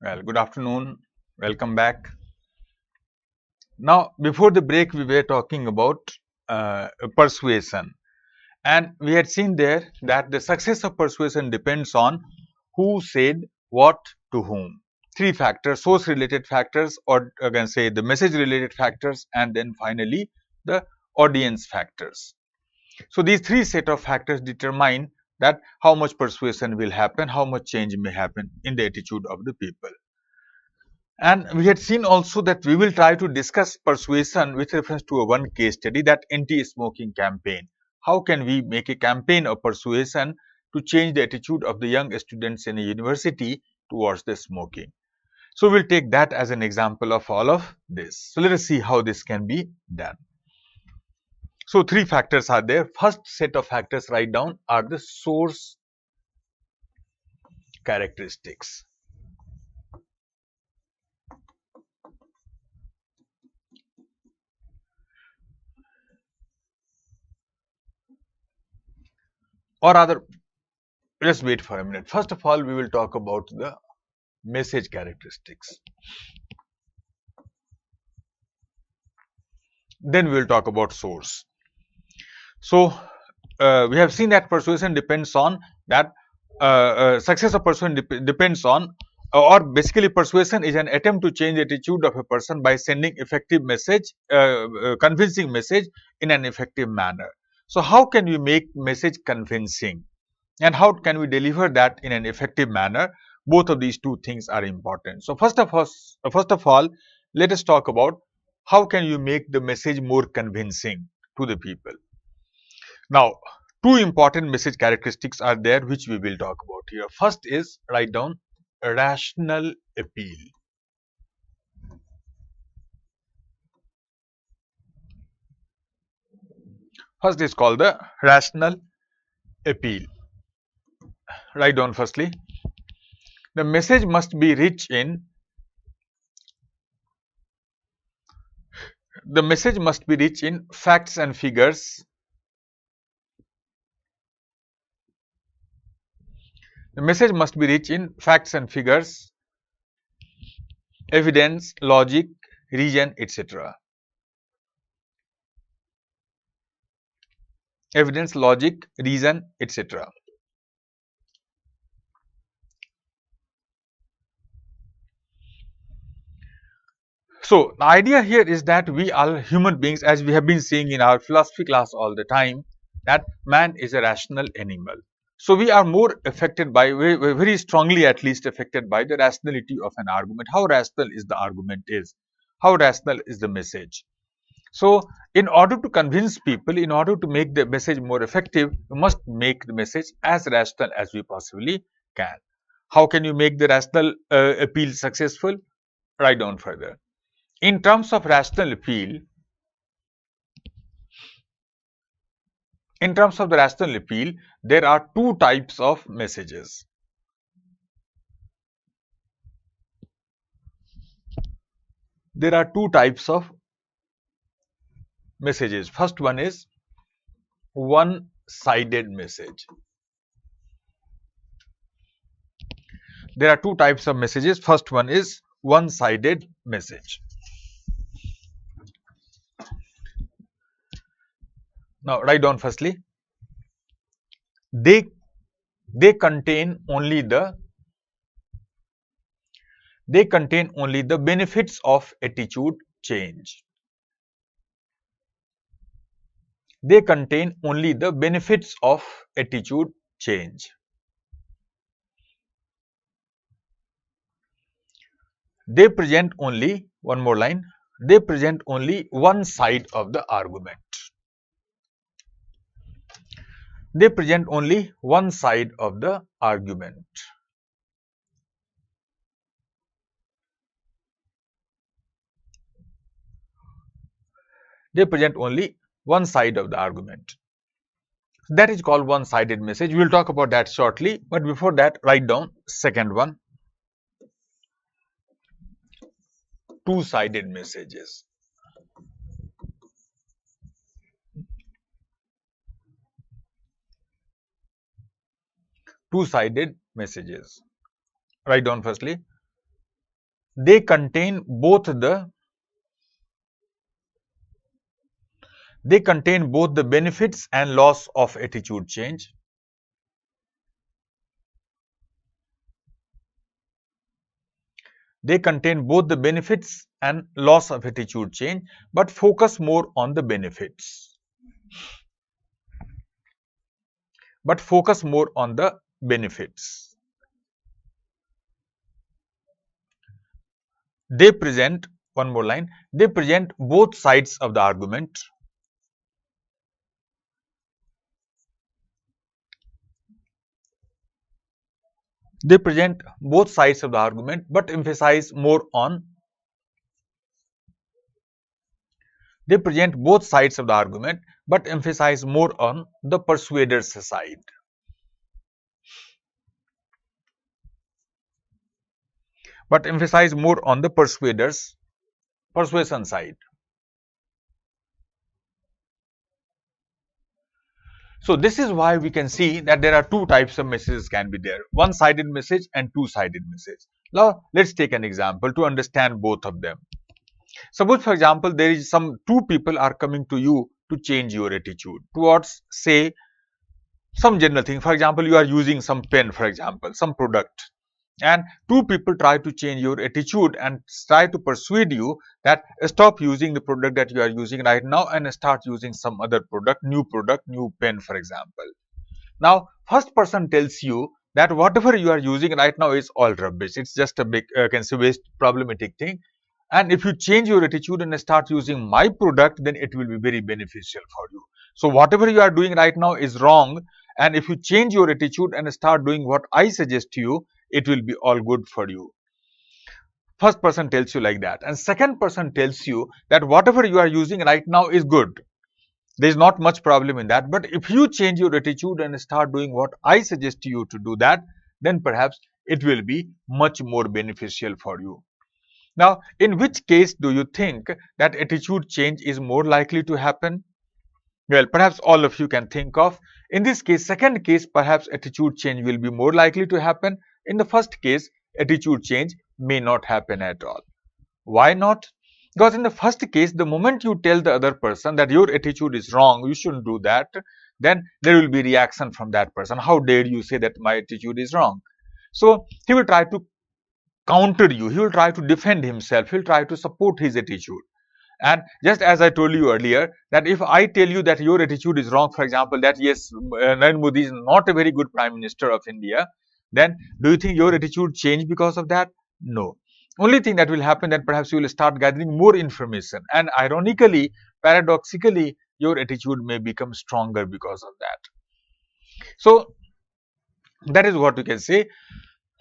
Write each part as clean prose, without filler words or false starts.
Well, good afternoon. Welcome back. Now, before the break, we were talking about persuasion, and we had seen there that the success of persuasion depends on who said what to whom. Three factors: source-related factors, or again say the message-related factors, and then finally the audience factors. So these three set of factors determine that how much persuasion will happen, how much change may happen in the attitude of the people. And we had seen also that we will try to discuss persuasion with reference to one case study, that anti-smoking campaign. How can we make a campaign of persuasion to change the attitude of the young students in a university towards the smoking? So we'll take that as an example of all of this. So let us see how this can be done. So three factors are there. First set of factors, write down, are the source characteristics. Or rather, let's wait for a minute. First of all, we will talk about the message characteristics. Then we will talk about source. So we have seen that persuasion depends on that success of persuasion depends on, or basically persuasion is an attempt to change the attitude of a person by sending effective message, convincing message in an effective manner. So how can we make message convincing, and how can we deliver that in an effective manner? Both of these two things are important. So first of all, let us talk about how can you make the message more convincing to the people. Now, two important message characteristics are there which we will talk about here. First is, write down, rational appeal. First is called the rational appeal. Write down firstly, the message must be rich in facts and figures. The message must be rich in facts and figures, evidence, logic, reason, etc. Evidence, logic, reason, etc. So the idea here is that we are human beings, as we have been saying in our philosophy class all the time, that man is a rational animal. So we are more affected by, very strongly at least affected by the rationality of an argument. How rational is the argument is, how rational is the message. So in order to convince people, in order to make the message more effective, you must make the message as rational as we possibly can. How can you make the rational appeal successful? Write down further. In terms of rational appeal, there are two types of messages. There are two types of messages. First one is one-sided message. There are two types of messages. First one is one-sided message. Now write down firstly, they contain only the benefits of attitude change. They contain only the benefits of attitude change. They present only, one more line, they present only one side of the argument. They present only one side of the argument. They present only one side of the argument. That is called one-sided message. We will talk about that shortly, but before that, write down second one, two-sided messages. Two-sided messages. Write down firstly, they contain both the benefits and loss of attitude change. They contain both the benefits and loss of attitude change, but focus more on the benefits. They present, one more line, they present both sides of the argument. They present both sides of the argument, but emphasize more on the persuader's side. Persuasion side. So this is why we can see that there are two types of messages can be there, one-sided message and two-sided message. Now let's take an example to understand both of them. Suppose, for example, there is two people are coming to you to change your attitude towards, say, some general thing. For example, you are using some pen, for example, some product, and two people try to change your attitude and try to persuade you that stop using the product that you are using right now and start using some other product, new pen, for example. Now, first person tells you that whatever you are using right now is all rubbish. It's just a big, can say, waste, problematic thing. And if you change your attitude and start using my product, then it will be very beneficial for you. So whatever you are doing right now is wrong. And if you change your attitude and start doing what I suggest to you, it will be all good for you. First person tells you like that. And second person tells you that whatever you are using right now is good. There is not much problem in that. But if you change your attitude and start doing what I suggest to you to do that, then perhaps it will be much more beneficial for you. Now, in which case do you think that attitude change is more likely to happen? Well, perhaps all of you can think of. In this case, second case, perhaps attitude change will be more likely to happen. In the first case, attitude change may not happen at all. Why not? Because in the first case, the moment you tell the other person that your attitude is wrong, you shouldn't do that, then there will be reaction from that person. How dare you say that my attitude is wrong? So he will try to counter you, he will try to defend himself, he will try to support his attitude. And just as I told you earlier, that if I tell you that your attitude is wrong, for example, that yes, Narendra Modi is not a very good Prime Minister of India, then do you think your attitude changed because of that? No. Only thing that will happen, that perhaps you will start gathering more information, and ironically, paradoxically, your attitude may become stronger because of that. So that is what you can say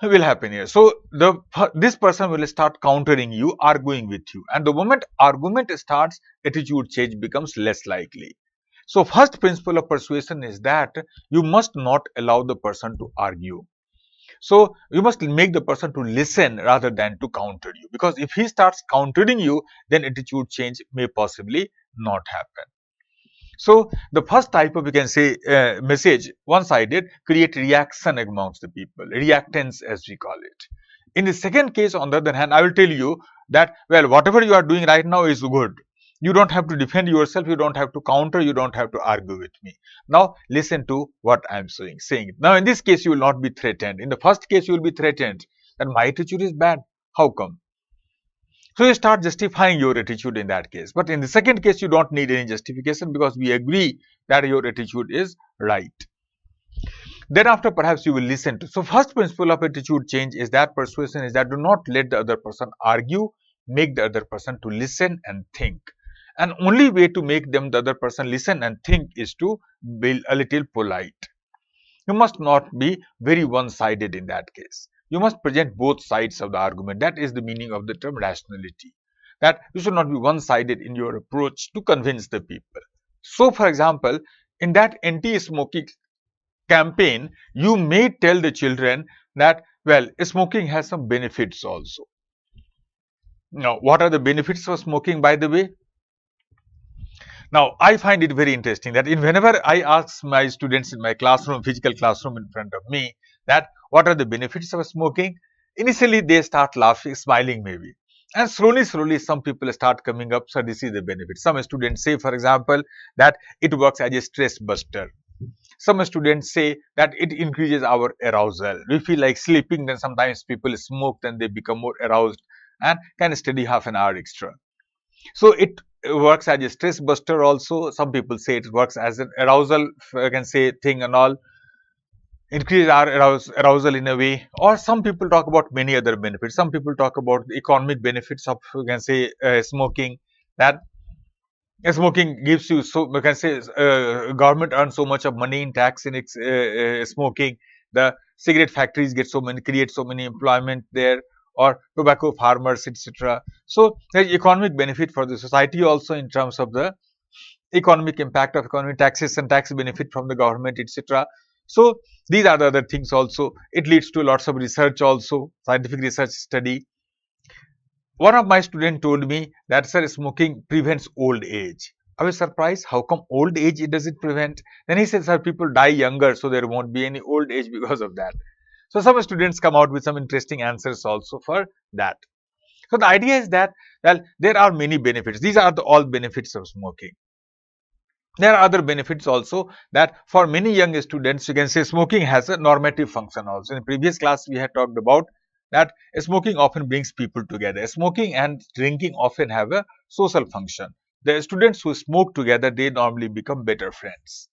will happen here. So this person will start countering you, arguing with you, and the moment argument starts, attitude change becomes less likely. So first principle of persuasion is that you must not allow the person to argue. So you must make the person to listen rather than to counter you, because if he starts countering you, then attitude change may possibly not happen. So the first type of, we can say, message, one-sided, create reaction amongst the people, reactance as we call it. In the second case, on the other hand, I will tell you that, well, whatever you are doing right now is good. You don't have to defend yourself, you don't have to counter, you don't have to argue with me. Now listen to what I am saying. Now in this case, you will not be threatened. In the first case, you will be threatened that my attitude is bad. How come? So you start justifying your attitude in that case. But in the second case, you don't need any justification, because we agree that your attitude is right. Then after, perhaps you will listen to. So first principle of attitude change is that persuasion is that do not let the other person argue, make the other person to listen and think. And only way to make the other person listen and think is to be a little polite. You must not be very one-sided in that case. You must present both sides of the argument. That is the meaning of the term rationality. That you should not be one-sided in your approach to convince the people. So, for example, in that anti-smoking campaign, you may tell the children that, well, smoking has some benefits also. Now, what are the benefits of smoking, by the way? Now, I find it very interesting that whenever I ask my students in my classroom, physical classroom in front of me, that what are the benefits of smoking, Initially, they start laughing, smiling maybe. And slowly, some people start coming up. So this is the benefit. Some students say, for example, that it works as a stress buster. Some students say that it increases our arousal. We feel like sleeping, then sometimes people smoke, then they become more aroused and can study half an hour extra. So it works as a stress buster also. Some people say it works as an arousal, I can say, thing and all, increase our arousal in a way. Or some people talk about many other benefits. Some people talk about the economic benefits of, you can say, smoking, that smoking gives you, so we can say, government earns so much of money in tax in smoking. The cigarette factories get so many, create so many employment there, or tobacco farmers, etc. So there is economic benefit for the society also in terms of the economic impact of economic taxes and tax benefit from the government, etc. So these are the other things also. It leads to lots of research also, scientific research study. One of my students told me that, sir, smoking prevents old age. I was surprised. How come old age it doesn't prevent? Then he said, sir, people die younger, so there won't be any old age because of that. So some students come out with some interesting answers also for that. So the idea is that, well, there are many benefits. These are the all benefits of smoking. There are other benefits also, that for many young students, you can say smoking has a normative function also. In previous class, we had talked about that smoking often brings people together. Smoking and drinking often have a social function. The students who smoke together, they normally become better friends.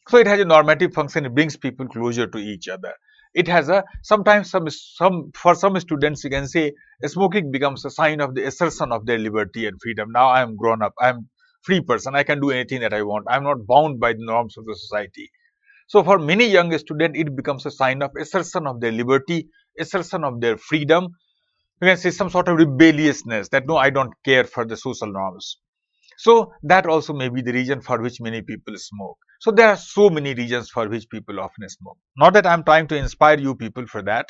So it has a normative function. It brings people closer to each other. It has a, sometimes some for some students, you can say smoking becomes a sign of the assertion of their liberty and freedom. Now I am grown up. I am free person. I can do anything that I want. I am not bound by the norms of the society. So for many young students, it becomes a sign of assertion of their liberty, assertion of their freedom. You can say some sort of rebelliousness, that no, I don't care for the social norms. So that also may be the reason for which many people smoke. So there are so many reasons for which people often smoke. Not that I'm trying to inspire you people for that,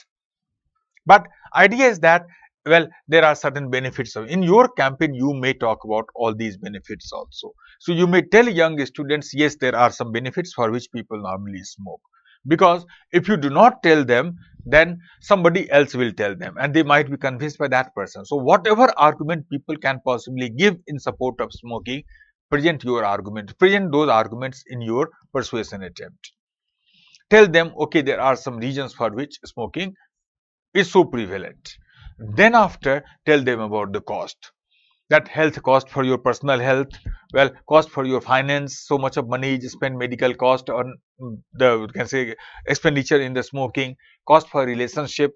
but idea is that, well, there are certain benefits. In your campaign, you may talk about all these benefits also. So you may tell young students, yes, there are some benefits for which people normally smoke. Because if you do not tell them, then somebody else will tell them, and they might be convinced by that person. So whatever argument people can possibly give in support of smoking, present your argument, present those arguments in your persuasion attempt. Tell them, okay, there are some reasons for which smoking is so prevalent. Then after, tell them about the cost. That health cost for your personal health, well, cost for your finance, so much of money is spent, medical cost on the, you can say, expenditure in the smoking, cost for relationship,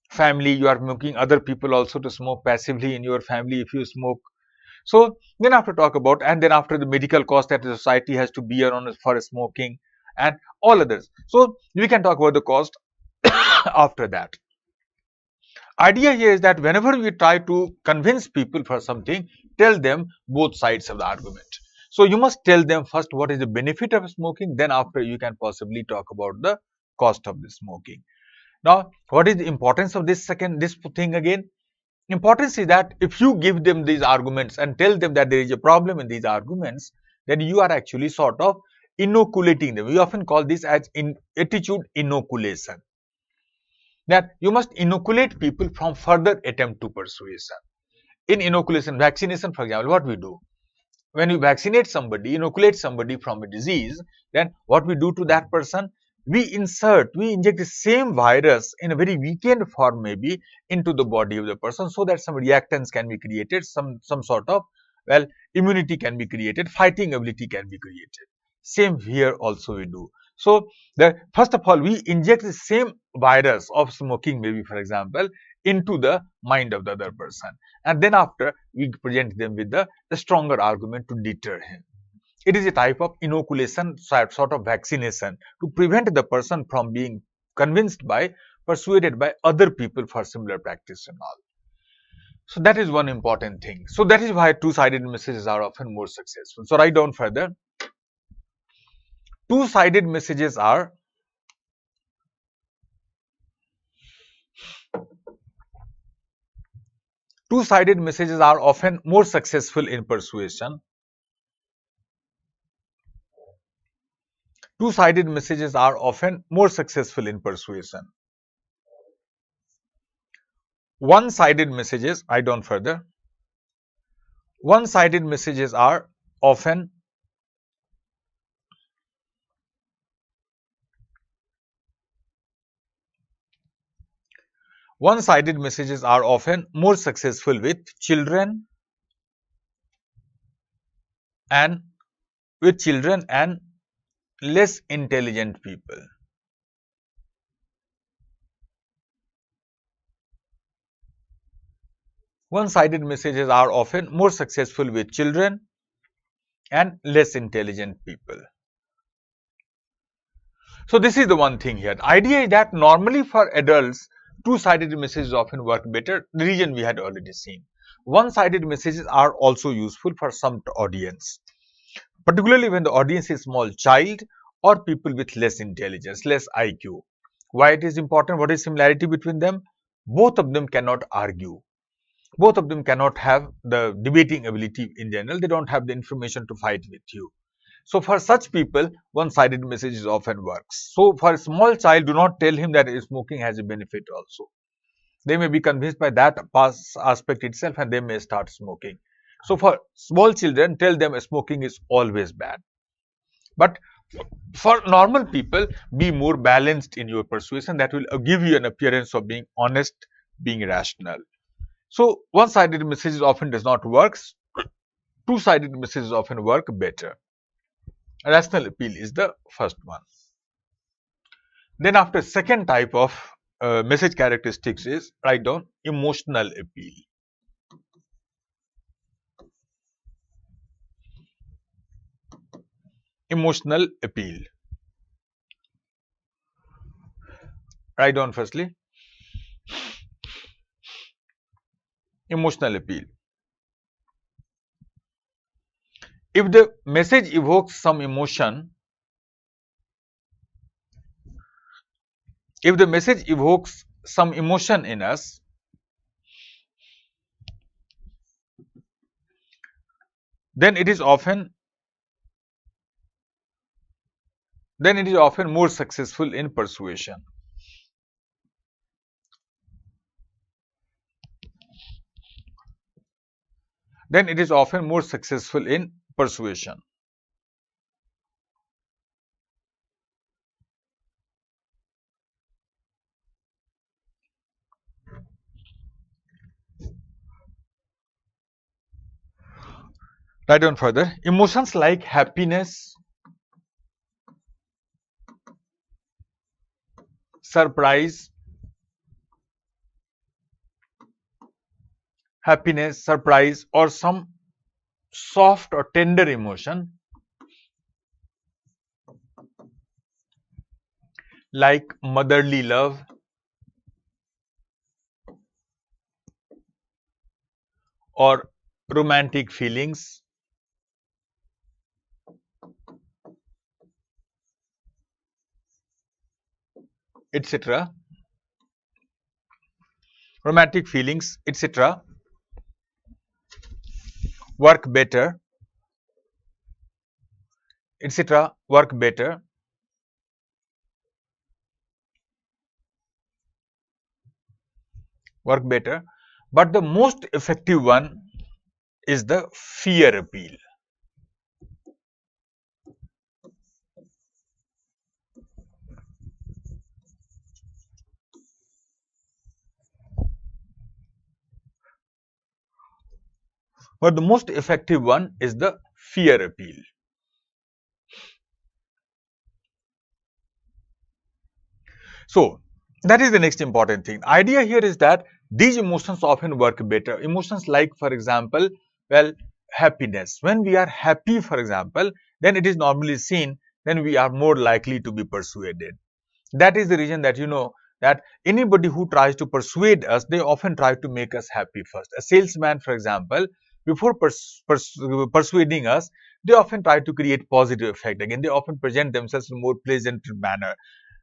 family, you are making other people also to smoke passively in your family if you smoke. So then after talk about, and then after the medical cost that the society has to bear on for smoking and all others. So we can talk about the cost after that. Idea here is that whenever we try to convince people for something, tell them both sides of the argument. So you must tell them first what is the benefit of smoking, then after you can possibly talk about the cost of the smoking. Now, what is the importance of this thing again? Importance is that if you give them these arguments and tell them that there is a problem in these arguments, then you are actually sort of inoculating them. We often call this as attitude inoculation. That you must inoculate people from further attempt to persuasion. In inoculation, vaccination, for example, what we do? When we vaccinate somebody, inoculate somebody from a disease, then what we do to that person? We inject the same virus in a very weakened form maybe into the body of the person, so that some reactants can be created, some sort of, well, immunity can be created, fighting ability can be created. Same here also we do. So first of all, we inject the same virus of smoking maybe, for example, into the mind of the other person, and then after we present them with the stronger argument to deter him. It is a type of inoculation, sort of vaccination, to prevent the person from being convinced by, persuaded by other people for similar practice and all. So that is one important thing. So that is why two-sided messages are often more successful. So write down further. Two-sided messages are often more successful in persuasion. Two-sided messages are often more successful in persuasion. one-sided messages, write down further. One-sided messages are often more successful with children and less intelligent people. One-sided messages are often more successful with children and less intelligent people. So this is the one thing here. The idea is that normally for adults, two-sided messages often work better. The reason we had already seen. One-sided messages are also useful for some audience, particularly when the audience is small child or people with less intelligence, less IQ. Why it is important? What is similarity between them? Both of them cannot argue. Both of them cannot have the debating ability in general. They don't have the information to fight with you. So for such people, one-sided messages often works. So for a small child, do not tell him that smoking has a benefit also. They may be convinced by that past aspect itself and they may start smoking. So for small children, tell them smoking is always bad. But for normal people, be more balanced in your persuasion. That will give you an appearance of being honest, being rational. So one-sided messages often does not work. Two-sided messages often work better. Rational appeal is the first one. Then after second type of message characteristics is, write down, emotional appeal. Emotional appeal. Write down firstly, emotional appeal. If the message evokes some emotion, in us, then it is often more successful in persuasion. Then it is often more successful in persuasion. Write down further, emotions like happiness, surprise, or some soft or tender emotion like motherly love or romantic feelings, etc. Romantic feelings, etc. work better, but the most effective one is the fear appeal. But the most effective one is the fear appeal. So that is the next important thing. Idea here is that these emotions often work better. Emotions like, for example, well, happiness. When we are happy, for example, then it is normally seen, then we are more likely to be persuaded. That is the reason that that anybody who tries to persuade us, they often try to make us happy first. A salesman, for example, before persuading us, they often try to create positive effect. Again, they often present themselves in a more pleasant manner,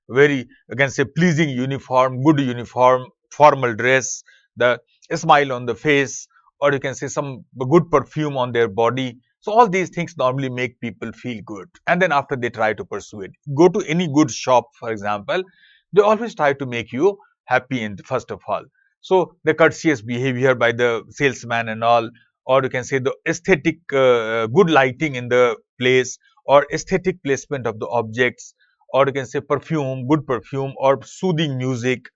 very, you can say, pleasing uniform, good uniform, formal dress, the smile on the face, or you can say some good perfume on their body. So all these things normally make people feel good. And then after they try to persuade, go to any good shop, for example, they always try to make you happy in first of all. So the courteous behavior by the salesman and all, or you can say the aesthetic good lighting in the place, or aesthetic placement of the objects, or you can say perfume, good perfume, or soothing music.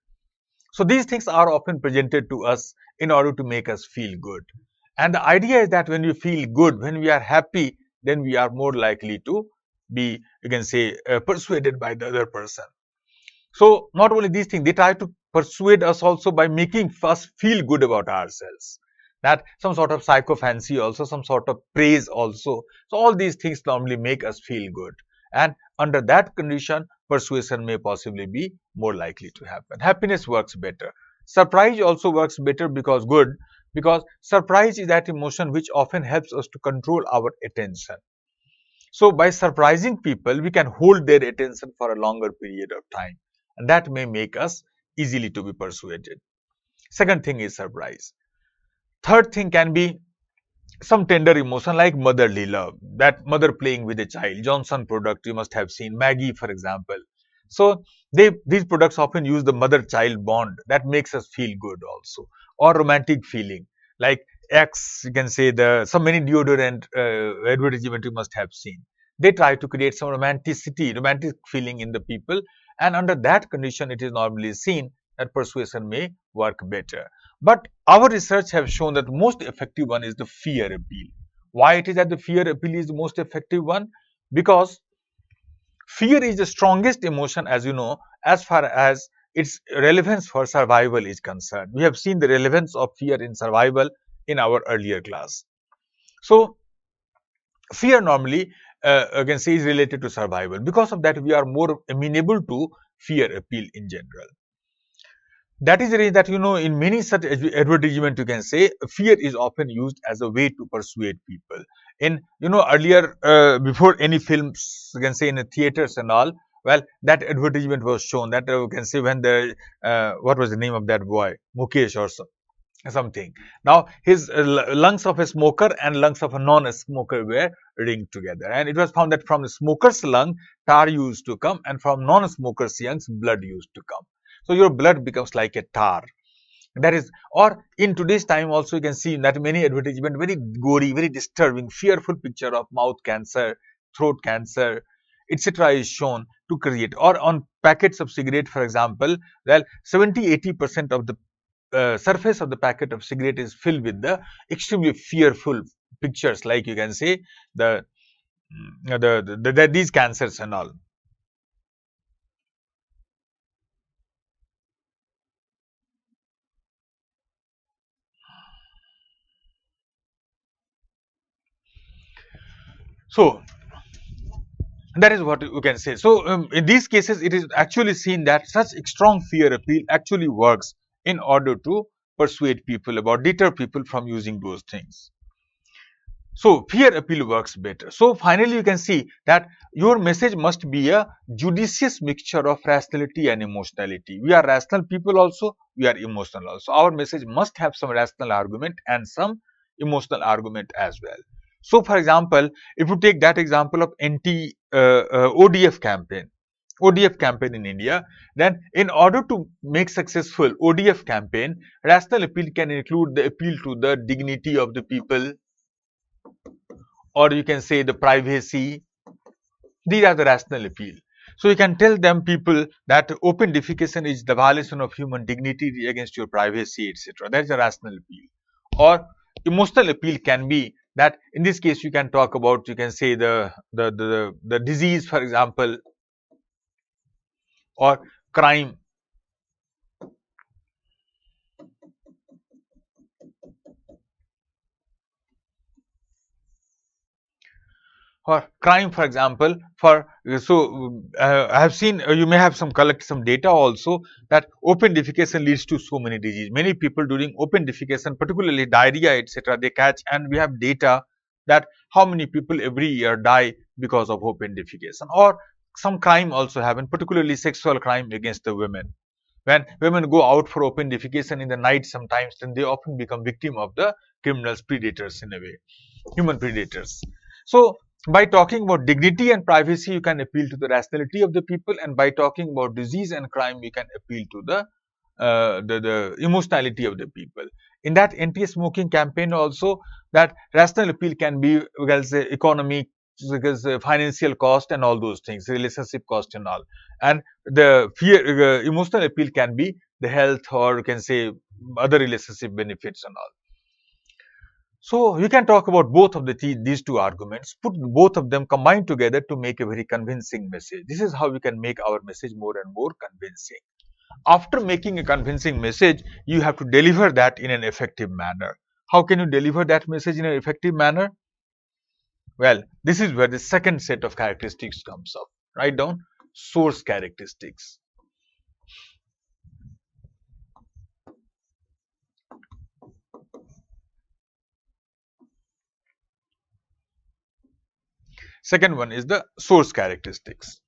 So these things are often presented to us in order to make us feel good. And the idea is that when we feel good, when we are happy, then we are more likely to be, you can say, persuaded by the other person. So not only these things, they try to persuade us also by making us feel good about ourselves. That some sort of psychophancy also, some sort of praise also. So all these things normally make us feel good. And under that condition, persuasion may possibly be more likely to happen. Happiness works better. Surprise also works better because surprise is that emotion which often helps us to control our attention. So by surprising people, we can hold their attention for a longer period of time, and that may make us easily to be persuaded. Second thing is surprise. Third thing can be some tender emotion like motherly love, that mother playing with a child. Johnson product you must have seen, Maggie for example. So these products often use the mother-child bond that makes us feel good also, or romantic feeling like X. You can say the so many deodorant advertisement you must have seen. They try to create some romantic feeling in the people, and under that condition, it is normally seen that persuasion may work better. But our research have shown that the most effective one is the fear appeal. Why it is that the fear appeal is the most effective one? Because fear is the strongest emotion, as you know, as far as its relevance for survival is concerned. We have seen the relevance of fear in survival in our earlier class. So fear normally, you can say, is related to survival. Because of that, we are more amenable to fear appeal in general. That is the reason that, in many such advertisement, you can say fear is often used as a way to persuade people. In, earlier, before any films, you can say in the theaters and all, well, that advertisement was shown that you can say when the, what was the name of that boy? Mukesh or something. Now, his lungs of a smoker and lungs of a non-smoker were linked together. And it was found that from the smoker's lung, tar used to come, and from non-smoker's lungs, blood used to come. So your blood becomes like a tar. That is, or in today's time also you can see that many advertisement, very gory, very disturbing, fearful picture of mouth cancer, throat cancer, etc. is shown to create. Or on packets of cigarette, for example, well, 70-80% of the surface of the packet of cigarette is filled with the extremely fearful pictures, like you can say these cancers and all. So that is what you can say. So in these cases, it is actually seen that such strong fear appeal actually works in order to persuade people about, deter people from using those things. So fear appeal works better. So finally, you can see that your message must be a judicious mixture of rationality and emotionality. We are rational people also, we are emotional also. Our message must have some rational argument and some emotional argument as well. So for example, if you take that example of ODF campaign, in India, then in order to make successful ODF campaign, rational appeal can include the appeal to the dignity of the people, or you can say the privacy. These are the rational appeal. So you can tell them people that open defecation is the violation of human dignity against your privacy, etc. That is a rational appeal. Or emotional appeal can be that in this case you can talk about, you can say the disease, for example, or crime. Or crime, for example, I have seen, you may have collect some data also, that open defecation leads to so many diseases. Many people during open defecation, particularly diarrhea, etc., they catch, and we have data that how many people every year die because of open defecation. Or some crime also happen, particularly sexual crime against the women. When women go out for open defecation in the night sometimes, then they often become victim of the criminals, predators in a way, human predators. So by talking about dignity and privacy, you can appeal to the rationality of the people, and by talking about disease and crime, you can appeal to the the emotionality of the people. In that anti-smoking campaign also, that rational appeal can be, we can say, economic, because financial cost and all those things, relationship cost and all. And the fear, emotional appeal can be the health, or you can say other relationship benefits and all. So we can talk about both of these two arguments, put both of them combined together to make a very convincing message. This is how we can make our message more and more convincing. After making a convincing message, you have to deliver that in an effective manner. How can you deliver that message in an effective manner? Well, this is where the second set of characteristics comes up. Write down source characteristics. Second one is the source characteristics.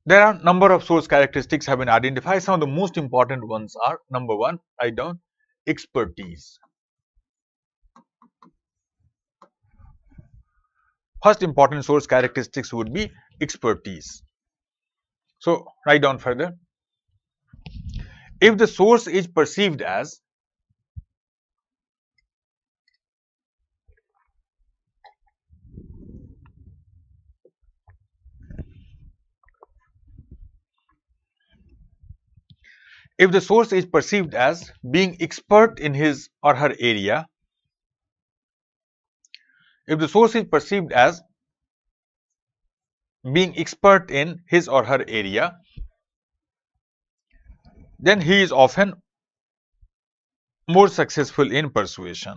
There are a number of source characteristics have been identified. Some of the most important ones are, number one, write down expertise. First important source characteristics would be expertise. So write down further. If the source is perceived as being expert in his or her area, if the source is perceived as being expert in his or her area, then he is often more successful in persuasion.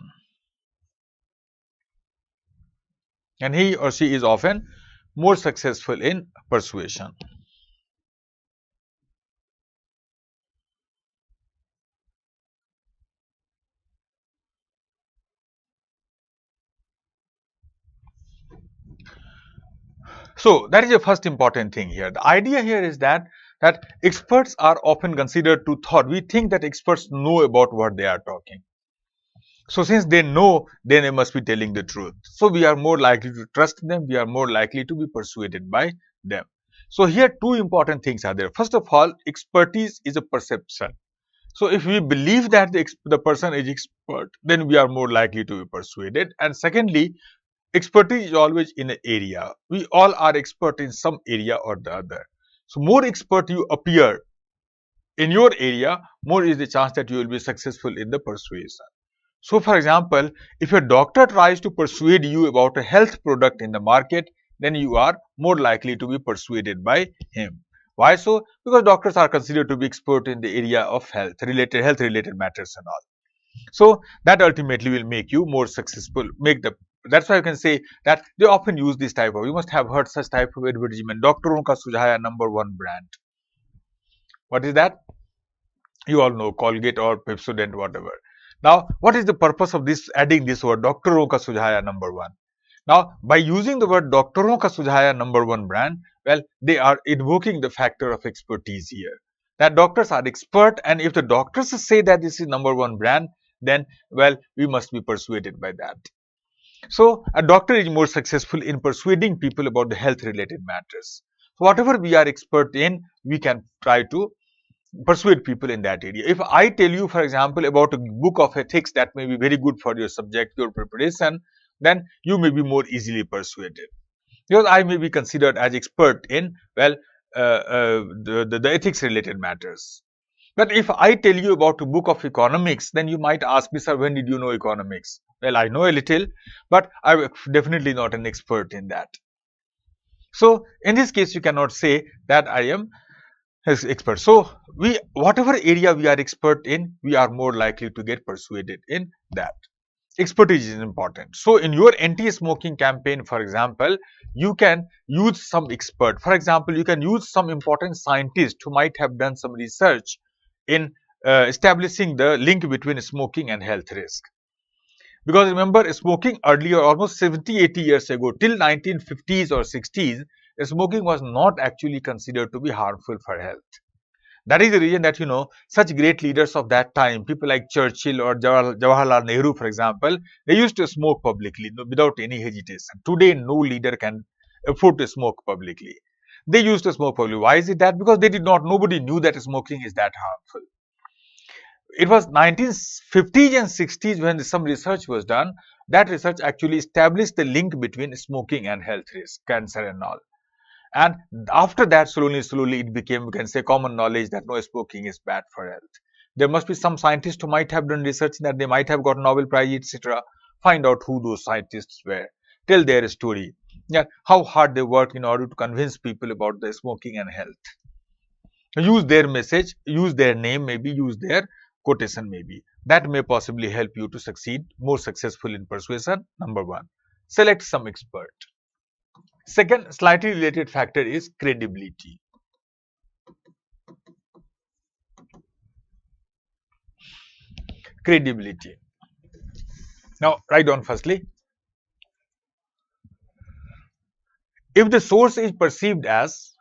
And he or she is often more successful in persuasion. So that is the first important thing here. The idea here is that experts are often considered to thought. We think that experts know about what they are talking. So since they know, then they must be telling the truth. So we are more likely to trust them. We are more likely to be persuaded by them. So here two important things are there. First of all, expertise is a perception. So if we believe that the person is expert, then we are more likely to be persuaded. And secondly, expertise is always in an area. We all are expert in some area or the other. So more expert you appear in your area, more is the chance that you will be successful in the persuasion. So for example, if a doctor tries to persuade you about a health product in the market, then you are more likely to be persuaded by him. Why so? Because doctors are considered to be expert in the area of health related matters and all. So that ultimately will make you more successful. That's why you can say that they often use this type of. You must have heard such type of advertisement. Doctoron ka sujhaya #1 brand. What is that? You all know, Colgate or Pepsodent, whatever. Now, what is the purpose of this? Adding this word, Doctoron ka sujhaya #1. Now, by using the word Doctoron ka sujhaya #1 brand, well, they are invoking the factor of expertise here. That doctors are expert, and if the doctors say that this is #1 brand, then, well, we must be persuaded by that. So, a doctor is more successful in persuading people about the health related matters. So, whatever we are expert in, we can try to persuade people in that area. If I tell you, for example, about a book of ethics that may be very good for your subject, your preparation, then you may be more easily persuaded. Because I may be considered as expert in, well, the ethics related matters. But if I tell you about a book of economics, then you might ask me, sir, when did you know economics? Well, I know a little, but I'm definitely not an expert in that. So, in this case, you cannot say that I am expert. So, whatever area we are expert in, we are more likely to get persuaded in that. Expertise is important. So, in your anti-smoking campaign, for example, you can use some expert. For example, you can use some important scientist who might have done some research in establishing the link between smoking and health risk. Because remember, smoking earlier, almost 70-80 years ago, till 1950s or 60s, smoking was not actually considered to be harmful for health. That is the reason that, you know, such great leaders of that time, people like Churchill or Jawaharlal Nehru, for example, they used to smoke publicly without any hesitation. Today, no leader can afford to smoke publicly. They used to smoke probably. Why is it that? Because they did not, nobody knew that smoking is that harmful. It was 1950s and 60s when some research was done. That research actually established the link between smoking and health risk, cancer and all. And after that, slowly it became, we can say, common knowledge that no, smoking is bad for health. There must be some scientists who might have done research that they might have got Nobel Prize, etc. Find out who those scientists were. Tell their story. Yeah, how hard they work in order to convince people about the smoking and health. Use their message, use their name, maybe use their quotation, maybe. That may possibly help you to succeed, more successful in persuasion. Number one, select some expert. Second, slightly related factor is credibility. Credibility. Now, write down firstly, if the source is perceived as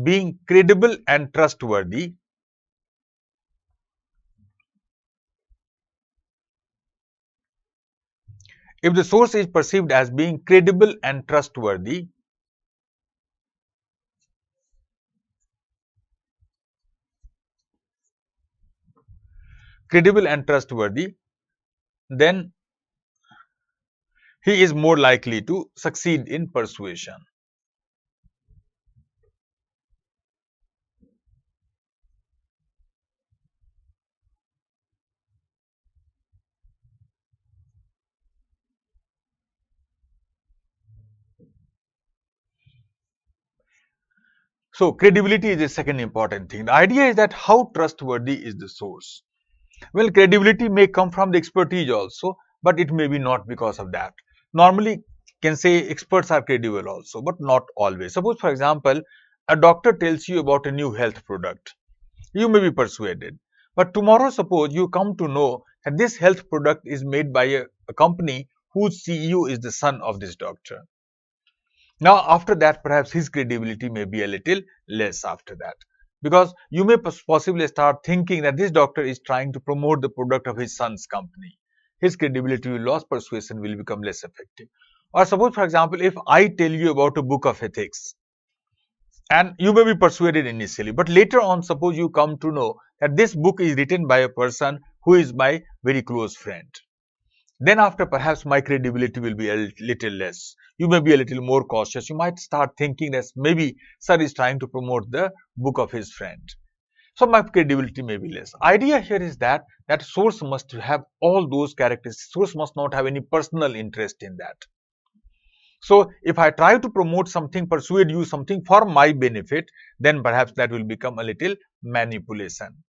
being credible and trustworthy, if the source is perceived as being credible and trustworthy, then he is more likely to succeed in persuasion. So, credibility is the second important thing. The idea is that how trustworthy is the source. Well, credibility may come from the expertise also, but it may be not because of that. Normally, can say experts are credible also, but not always. Suppose, for example, a doctor tells you about a new health product. You may be persuaded. But tomorrow, suppose you come to know that this health product is made by a company whose CEO is the son of this doctor. Now, after that, perhaps his credibility may be a little less after that. Because you may possibly start thinking that this doctor is trying to promote the product of his son's company. His credibility will lose, persuasion will become less effective. Or suppose, for example, if I tell you about a book of ethics, and you may be persuaded initially, but later on, suppose you come to know that this book is written by a person who is my very close friend. Then after, perhaps my credibility will be a little less. You may be a little more cautious. You might start thinking that maybe sir is trying to promote the book of his friend. So my credibility may be less. Idea here is that source must have all those characteristics. Source must not have any personal interest in that. So if I try to promote something, persuade you something for my benefit, then perhaps that will become a little manipulation.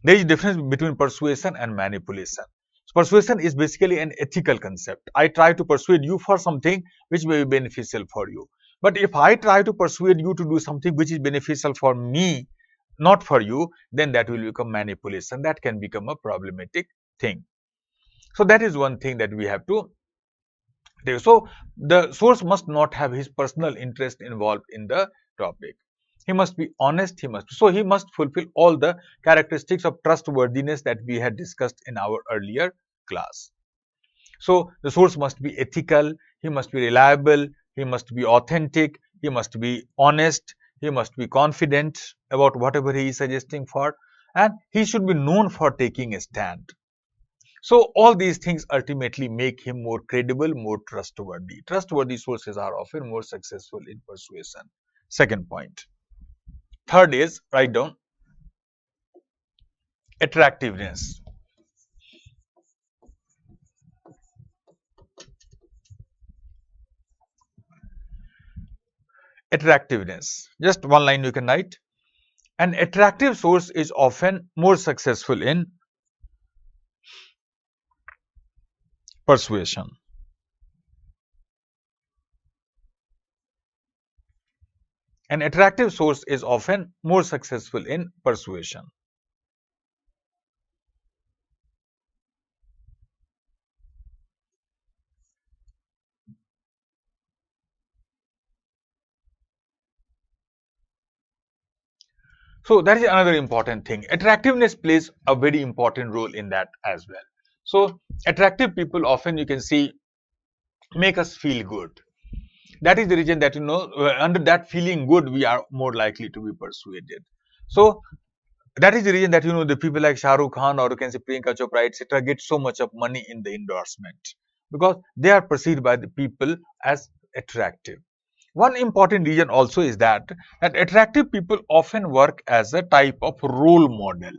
There is a difference between persuasion and manipulation. So persuasion is basically an ethical concept. I try to persuade you for something which may be beneficial for you. But if I try to persuade you to do something which is beneficial for me, not for you, then that will become manipulation. That can become a problematic thing. So that is one thing that we have to do. So the source must not have his personal interest involved in the topic. He must be honest, he must fulfill all the characteristics of trustworthiness that we had discussed in our earlier class. So the source must be ethical, he must be reliable, he must be authentic, he must be honest, he must be confident about whatever he is suggesting for, and he should be known for taking a stand. So all these things ultimately make him more credible, more trustworthy. Trustworthy sources are often more successful in persuasion. Second point. Third is, write down, attractiveness. Attractiveness. Just one line you can write. An attractive source is often more successful in persuasion. An attractive source is often more successful in persuasion. So that is another important thing. Attractiveness plays a very important role in that as well. So attractive people often, you can see, make us feel good. That is the reason that, under that feeling good, we are more likely to be persuaded. So that is the reason that, the people like Shah Rukh Khan, or you can say Priyanka Chopra, etc., get so much of money in the endorsement, because they are perceived by the people as attractive. One important reason also is that attractive people often work as a type of role model.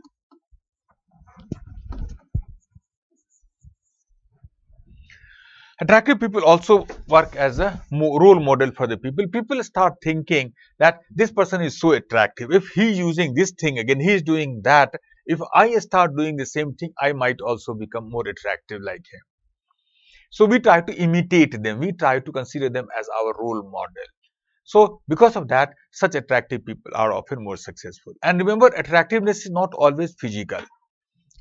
Attractive people also work as a role model for the people. People start thinking that this person is so attractive. If he is using this thing again, he is doing that. If I start doing the same thing, I might also become more attractive like him. So we try to imitate them. We try to consider them as our role model. So because of that, such attractive people are often more successful. And remember, attractiveness is not always physical.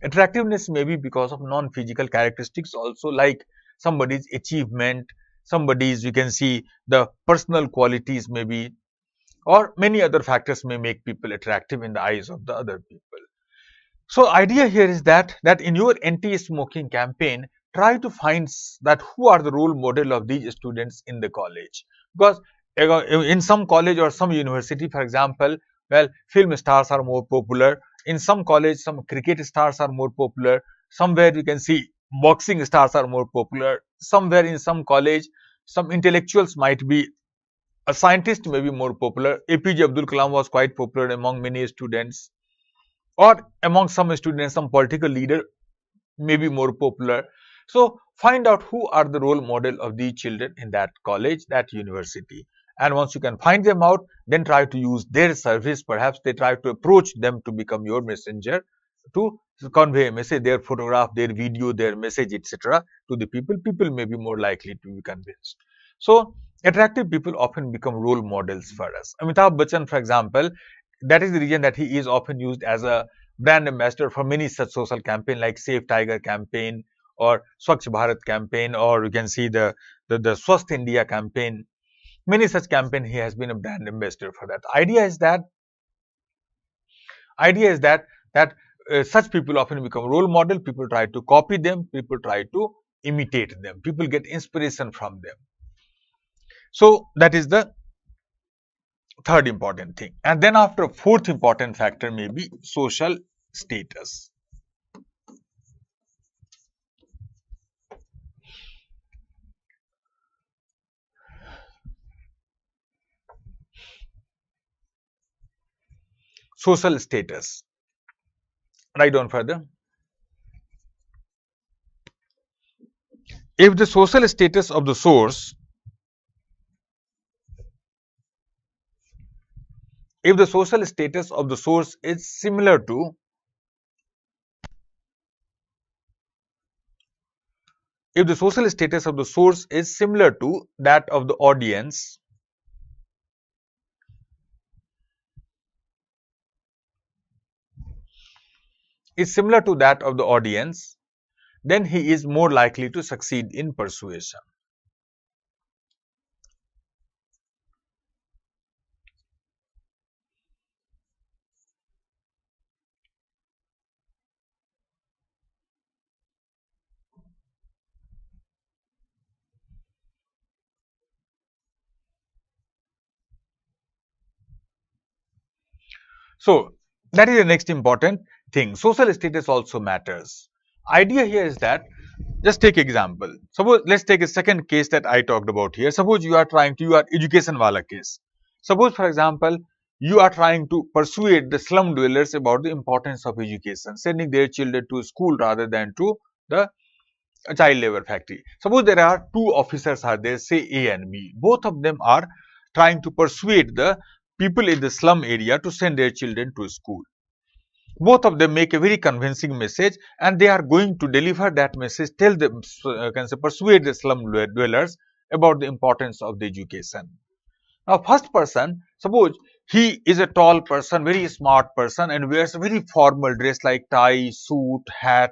Attractiveness may be because of non-physical characteristics also, like somebody's achievement, somebody's, you can see, the personal qualities maybe, or many other factors may make people attractive in the eyes of the other people. So idea here is that in your anti-smoking campaign, try to find that who are the role model of these students in the college. Because in some college or some university, for example, well, film stars are more popular. In some college, some cricket stars are more popular. Somewhere you can see boxing stars are more popular. Somewhere in some college, some intellectuals might be, a scientist may be more popular. APJ Abdul Kalam was quite popular among many students, or among some students, some political leader may be more popular. So find out who are the role model of these children in that college, that university. And once you can find them out, then try to use their service. Perhaps they try to approach them to become your messenger, to convey a message, their photograph, their video, their message, etc. to the people. People may be more likely to be convinced. So attractive people often become role models for us. Amitabh Bachchan, for example, that is the reason that he is often used as a brand ambassador for many such social campaign, like Save Tiger campaign, or Swachh Bharat campaign, or you can see the Swasth India campaign. Many such campaign he has been a brand ambassador for that. Idea is that such people often become role model. People try to copy them. People try to imitate them. People get inspiration from them. So that is the third important thing. And then after, fourth important factor may be social status. Social status. Write down further. If the social status of the source, if the social status of the source is similar to, if the social status of the source is similar to that of the audience, then he is more likely to succeed in persuasion. So that is the next important thing. Social status also matters. Idea here is that, just take example. Suppose, let's take a second case that I talked about here. Suppose you are education wala case. Suppose, for example, you are trying to persuade the slum dwellers about the importance of education, sending their children to school rather than to the child labor factory. Suppose there are two officers are there, say A and B. Both of them are trying to persuade the people in the slum area to send their children to school. Both of them make a very convincing message, and they are going to deliver that message, tell them, persuade the slum dwellers about the importance of the education. Now, first person, suppose he is a tall person, very smart person, and wears a very formal dress like tie, suit, hat,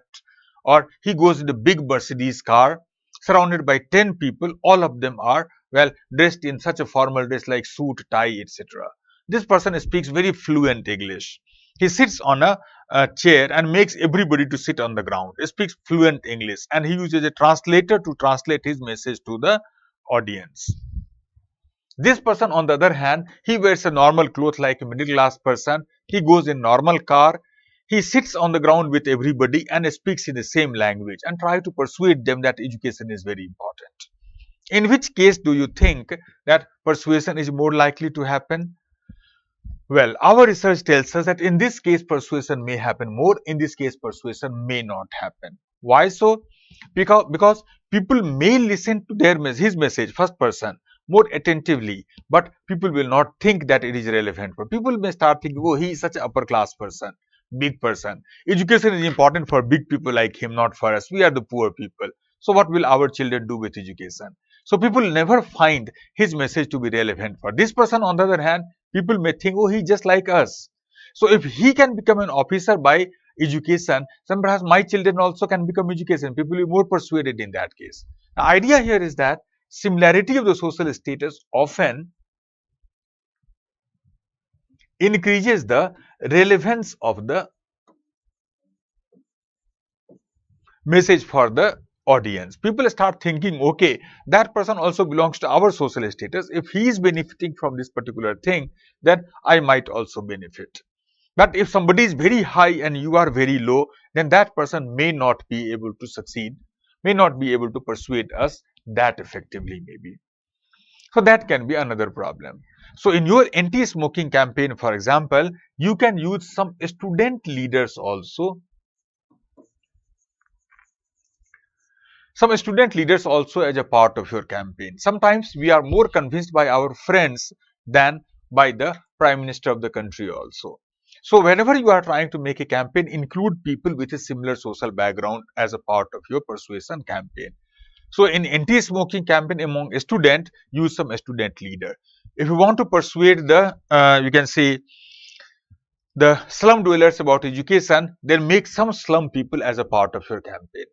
or he goes in a big Mercedes car, surrounded by 10 people. All of them are, well, dressed in such a formal dress like suit, tie, etc. This person speaks very fluent English. He sits on a chair and makes everybody to sit on the ground. He speaks fluent English and he uses a translator to translate his message to the audience. This person, on the other hand, he wears a normal clothes like a middle class person. He goes in normal car. He sits on the ground with everybody and speaks in the same language and try to persuade them that education is very important. In which case do you think that persuasion is more likely to happen? Well, our research tells us that in this case persuasion may happen more, in this case persuasion may not happen. Why so? Because people may listen to his message, first person, more attentively, but people will not think that it is relevant. But people may start thinking, oh, he is such an upper class person, big person. Education is important for big people like him, not for us. We are the poor people. So what will our children do with education? So people never find his message to be relevant. For this person, on the other hand, people may think, oh, he's just like us. So if he can become an officer by education, then perhaps my children also can become education. People will be more persuaded in that case. The idea here is that similarity of the social status often increases the relevance of the message for the audience. People start thinking, okay, that person also belongs to our social status. If he is benefiting from this particular thing, then I might also benefit. But if somebody is very high and you are very low, then that person may not be able to succeed, may not be able to persuade us that effectively maybe. So that can be another problem. So in your anti-smoking campaign, for example, you can use some student leaders also. Some student leaders also as a part of your campaign. Sometimes we are more convinced by our friends than by the Prime Minister of the country also. So whenever you are trying to make a campaign, include people with a similar social background as a part of your persuasion campaign. So in anti-smoking campaign among a student, use some student leader. If you want to persuade the, you can say, the slum dwellers about education, then make some slum people as a part of your campaign.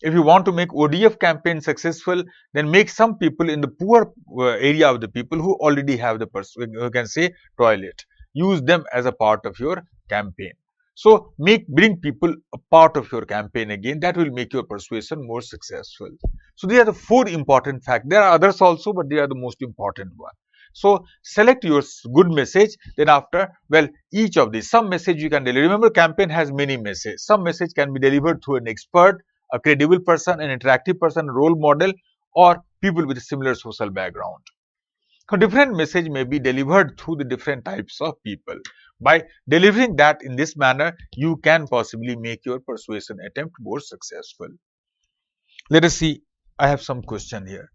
If you want to make ODF campaign successful, then make some people in the poor area of the people who already have the you can say toilet. Use them as a part of your campaign. So bring people a part of your campaign again. That will make your persuasion more successful. So these are the 4 important facts. There are others also, but they are the most important one. So select your good message. Then after, well, each of these, some message you can deliver. Remember, campaign has many messages. Some message can be delivered through an expert, a credible person, an interactive person, a role model, or people with a similar social background. So different message may be delivered through the different types of people. By delivering that in this manner, you can possibly make your persuasion attempt more successful. Let us see. I have some question here.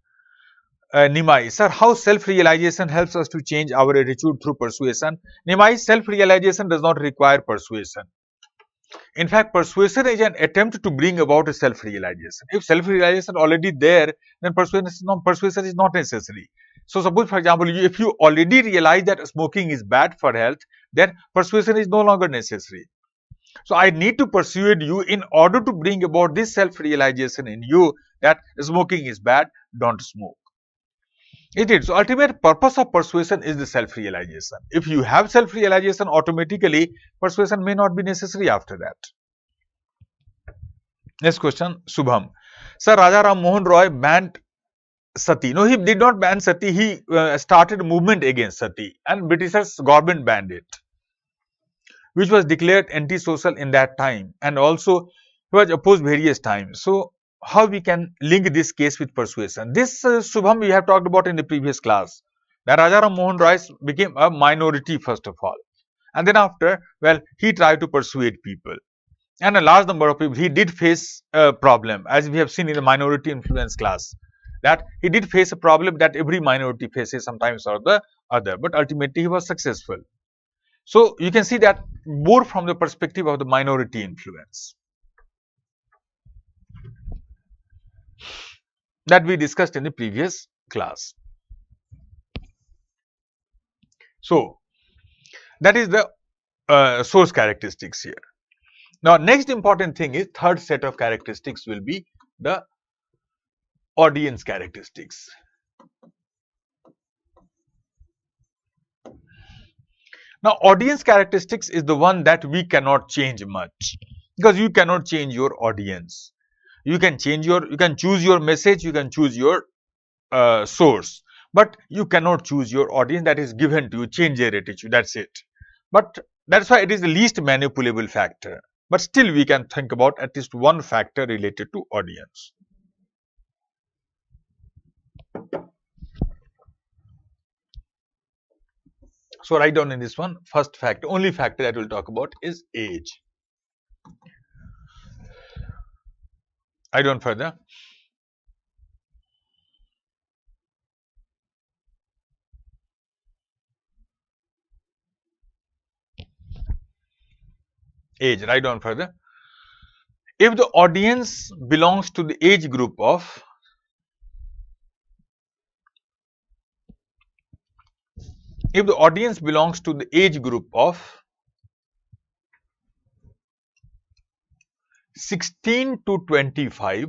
Nimai, sir, how self-realization helps us to change our attitude through persuasion? Nimai, self-realization does not require persuasion. In fact, persuasion is an attempt to bring about a self-realization. If self-realization is already there, then persuasion is not necessary. So suppose, for example, if you already realize that smoking is bad for health, then persuasion is no longer necessary. So I need to persuade you in order to bring about this self-realization in you that smoking is bad, don't smoke. It is. So ultimate purpose of persuasion is the self-realization. If you have self-realization, automatically persuasion may not be necessary after that. Next question, Subham. Sir, Raja Ram Mohan Roy banned sati. No, he did not ban sati. He started a movement against sati, and Britishers government banned it, which was declared anti-social in that time, and also he was opposed various times. So how we can link this case with persuasion? This Subham we have talked about in the previous class, that Raja Ram Mohan Roy became a minority first of all, and then after, well, he tried to persuade people, and a large number of people, he did face a problem, as we have seen in the minority influence class, that he did face a problem that every minority faces sometimes or the other, but ultimately he was successful. So you can see that more from the perspective of the minority influence that we discussed in the previous class. So that is the source characteristics here. Now next important thing is, third set of characteristics will be the audience characteristics. Now, audience characteristics is the one that we cannot change much, because you cannot change your audience. You can choose your message, you can choose your source, but you cannot choose your audience. That is given to you. Change their attitude. That's it. But that's why it is the least manipulable factor. But still, we can think about at least one factor related to audience. So write down in this one, first factor, only factor that we'll talk about is age. Write down further. Age. Write down further. If the audience belongs to the age group of if the audience belongs to the age group of 16 to 25,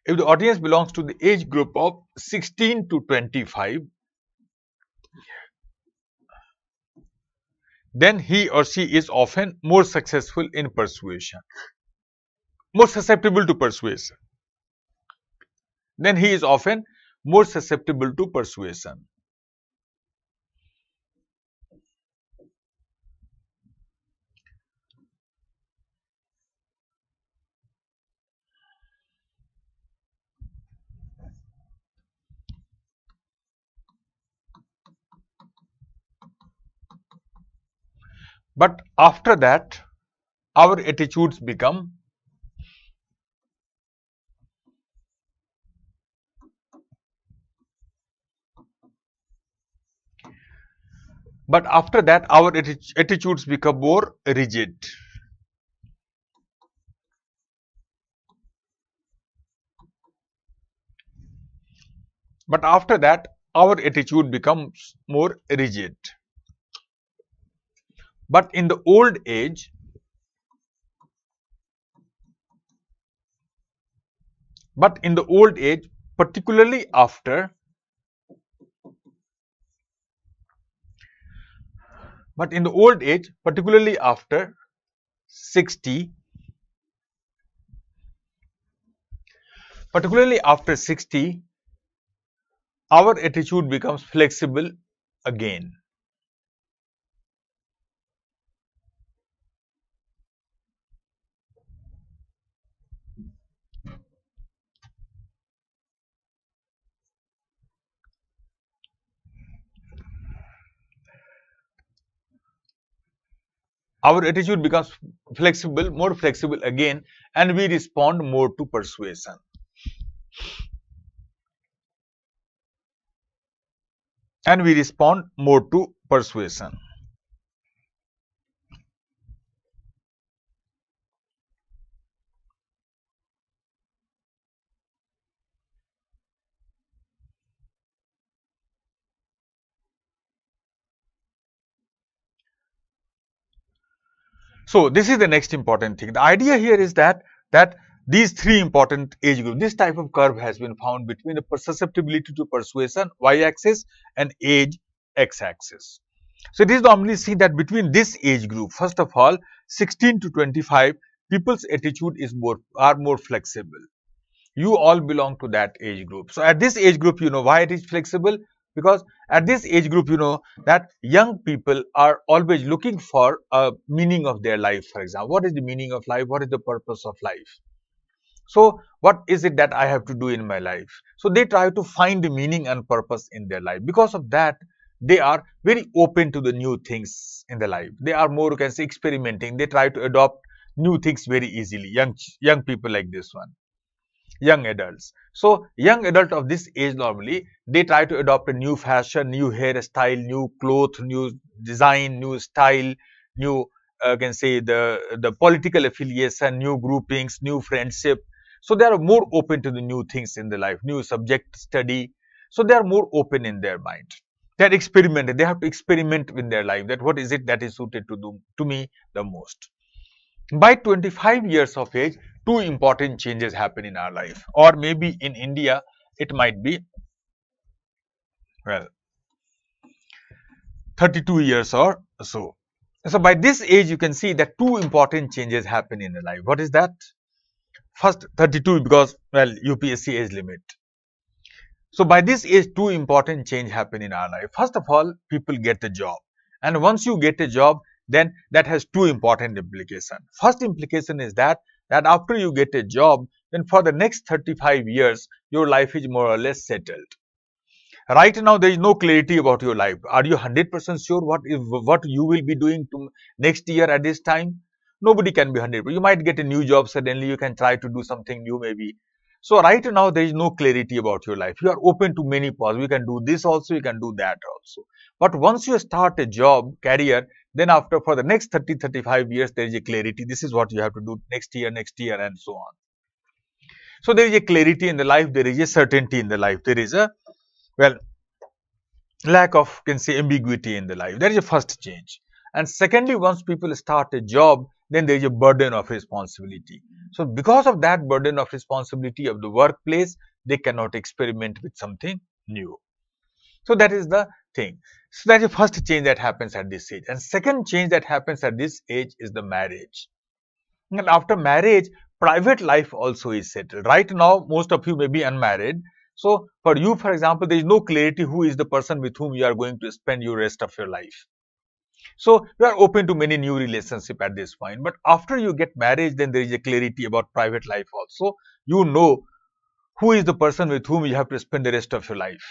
if the audience belongs to the age group of 16 to 25, then he or she is often more successful in persuasion, more susceptible to persuasion. Then he is often more susceptible to persuasion. But after that, our attitudes become attitudes become more rigid. But after that, our attitude becomes more rigid. But in the old age, particularly after 60, our attitude becomes flexible again. Our attitude becomes more flexible again, and we respond more to persuasion. So this is the next important thing. The idea here is that these three important age groups, this type of curve has been found between the susceptibility to persuasion y-axis and age x-axis. So it is normally seen that between this age group, first of all, 16 to 25, people's attitude is more flexible. You all belong to that age group. So at this age group, you know why it is flexible? Because at this age group, you know that young people are always looking for a meaning of their life. For example, what is the meaning of life? What is the purpose of life? So what is it that I have to do in my life? So they try to find the meaning and purpose in their life. Because of that, they are very open to the new things in their life. They are more, you can say, experimenting. They try to adopt new things very easily. Young people like this one. Young adults. So young adult of this age, normally they try to adopt a new fashion, new hairstyle, new cloth, new design, new style, new can say the political affiliation, new groupings, new friendship. So they are more open to the new things in their life, new subject study. So they are more open in their mind. They are experimenting. They have to experiment in their life, that what is it that is suited to me the most. By 25 years of age, two important changes happen in our life, or maybe in India it might be, well, 32 years or so. So by this age you can see that two important changes happen in the life. What is that? First, 32, because, well, UPSC age limit. So by this age, two important change happen in our life. First of all, people get a job, and once you get a job, then that has two important implications. First implication is that after you get a job, then for the next 35 years, your life is more or less settled. Right now, there is no clarity about your life. Are you 100% sure what you will be doing to next year at this time? Nobody can be 100%. You might get a new job suddenly. You can try to do something new maybe. So right now, there is no clarity about your life. You are open to many paths. You can do this also. You can do that also. But once you start a job, career, then after for the next 35 years, there is a clarity. This is what you have to do next year, and so on. So there is a clarity in the life. There is a certainty in the life. There is a, well, lack of, can say, ambiguity in the life. That is the first change. And secondly, once people start a job, then there is a burden of responsibility. So because of that burden of responsibility of the workplace, they cannot experiment with something new. So that is the thing. So that is the first change that happens at this age. And second change that happens at this age is the marriage. And after marriage, private life also is settled. Right now, most of you may be unmarried. So for you, for example, there is no clarity who is the person with whom you are going to spend your rest of your life. So you are open to many new relationship at this point. But after you get married, then there is a clarity about private life also. You know who is the person with whom you have to spend the rest of your life.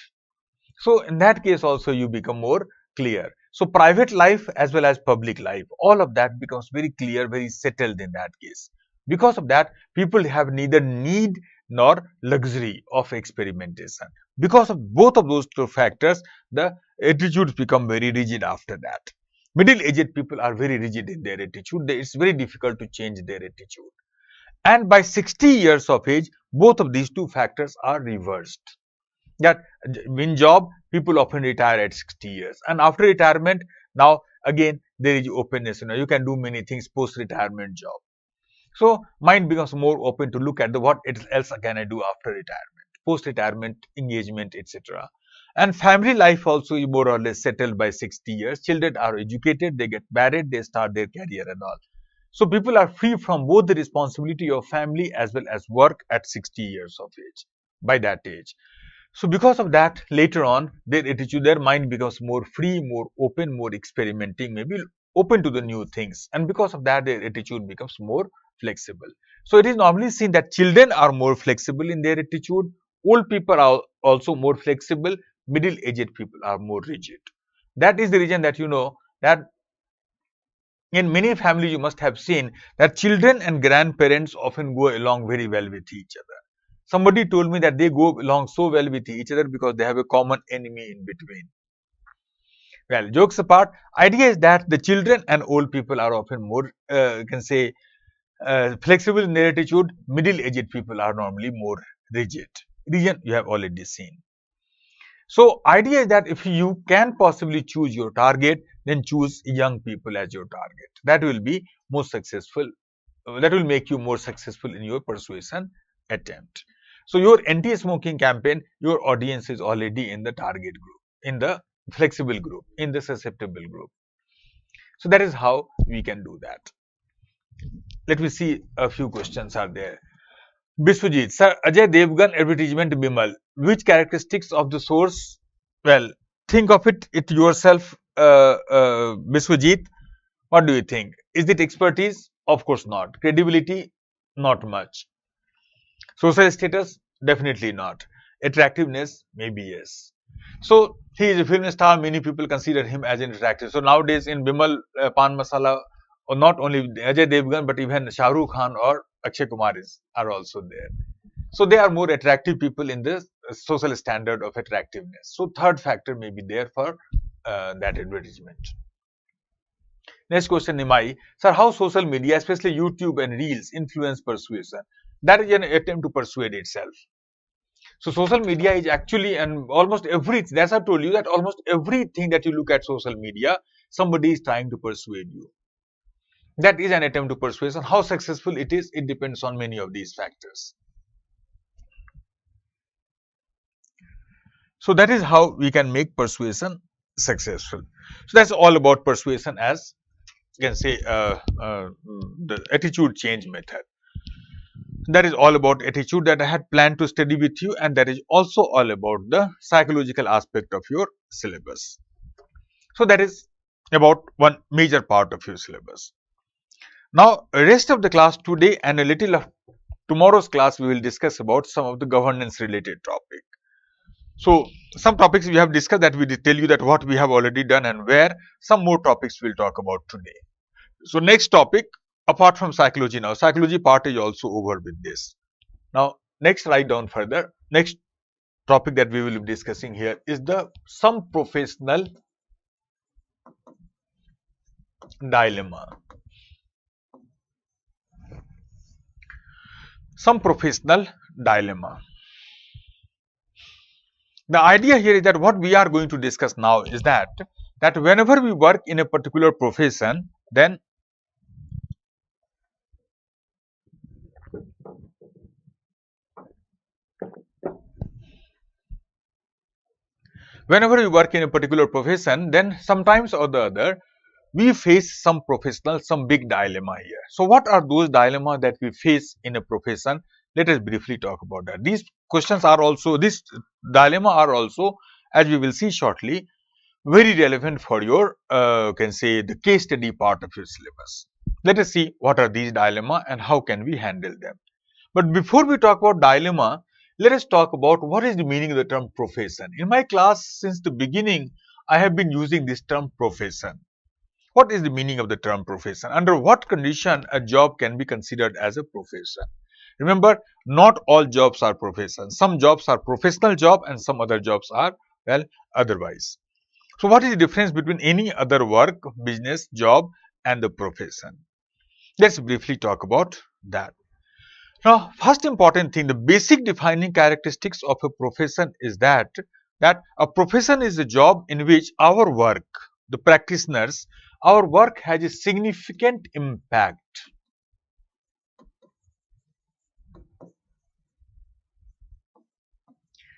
So in that case also you become more clear. So private life as well as public life, all of that becomes very clear, very settled in that case. Because of that, people have neither need nor luxury of experimentation. Because of both of those two factors, the attitudes become very rigid after that. Middle-aged people are very rigid in their attitude. It's very difficult to change their attitude. And by 60 years of age, both of these two factors are reversed. That in job, people often retire at 60 years. And after retirement, now again, there is openness. You can do many things post-retirement job. So mind becomes more open to look at what else can I do after retirement, post-retirement engagement, etc. And family life also is more or less settled by 60 years. Children are educated, they get married, they start their career and all. So people are free from both the responsibility of family as well as work at 60 years of age, by that age. So because of that, later on, their attitude, their mind becomes more free, more open, more experimenting, maybe open to the new things. And because of that, their attitude becomes more flexible. So it is normally seen that children are more flexible in their attitude. Old people are also more flexible. Middle-aged people are more rigid. That is the reason that that in many families you must have seen that children and grandparents often go along very well with each other. Somebody told me that they go along so well with each other because they have a common enemy in between. Well, jokes apart, idea is that the children and old people are often more, flexible in their attitude. Middle-aged people are normally more rigid. Reason you have already seen. So, idea is that if you can possibly choose your target, then choose young people as your target. That will be more successful. That will make you more successful in your persuasion attempt. So, your anti-smoking campaign, your audience is already in the target group, in the flexible group, in the susceptible group. So, that is how we can do that. Let me see, a few questions are there. Biswajit, sir, Ajay Devgan advertisement Bimal. Which characteristics of the source? Well, think of it yourself, Biswajit. What do you think? Is it expertise? Of course not. Credibility? Not much. Social status? Definitely not. Attractiveness? Maybe yes. So he is a film star. Many people consider him as an attractive. So nowadays in Bimal Pan Masala, or not only Ajay Devgan, but even Shah Rukh Khan or Akshay Kumar are also there. So they are more attractive people in the social standard of attractiveness. So third factor may be there for that advertisement. Next question, Nimai. Sir, how social media, especially YouTube and Reels, influence persuasion? That is an attempt to persuade itself. So social media is actually, and almost everything, that's I told you that almost everything that you look at social media, somebody is trying to persuade you. That is an attempt to persuasion. How successful it is, it depends on many of these factors. So that is how we can make persuasion successful. So that's all about persuasion, as you can say the attitude change method. That is all about attitude that I had planned to study with you, and that is also all about the psychological aspect of your syllabus. So that is about one major part of your syllabus. Now, rest of the class today and a little of tomorrow's class, we will discuss about some of the governance related topic. So, some topics we have discussed, that we did tell you that what we have already done and where. Some more topics we will talk about today. So, next topic, apart from psychology now, psychology part is also over with this. Now, next, write down further. Next topic that we will be discussing here is some professional dilemma. Some professional dilemma. The idea here is that what we are going to discuss now is that whenever we work in a particular profession, then sometimes or the other, we face some big dilemma here. So what are those dilemmas that we face in a profession? Let us briefly talk about that. These dilemma are also, as we will see shortly, very relevant for your, can say, the case study part of your syllabus. Let us see what are these dilemma and how can we handle them. But before we talk about dilemma, let us talk about what is the meaning of the term profession. In my class, since the beginning, I have been using this term profession. What is the meaning of the term profession? Under what condition a job can be considered as a profession? Remember, not all jobs are professions. Some jobs are professional job and some other jobs are, well, otherwise. So what is the difference between any other work, business, job and the profession? Let's briefly talk about that. Now, first important thing, the basic defining characteristics of a profession is that a profession is a job in which our work, the practitioners, our work has a significant impact.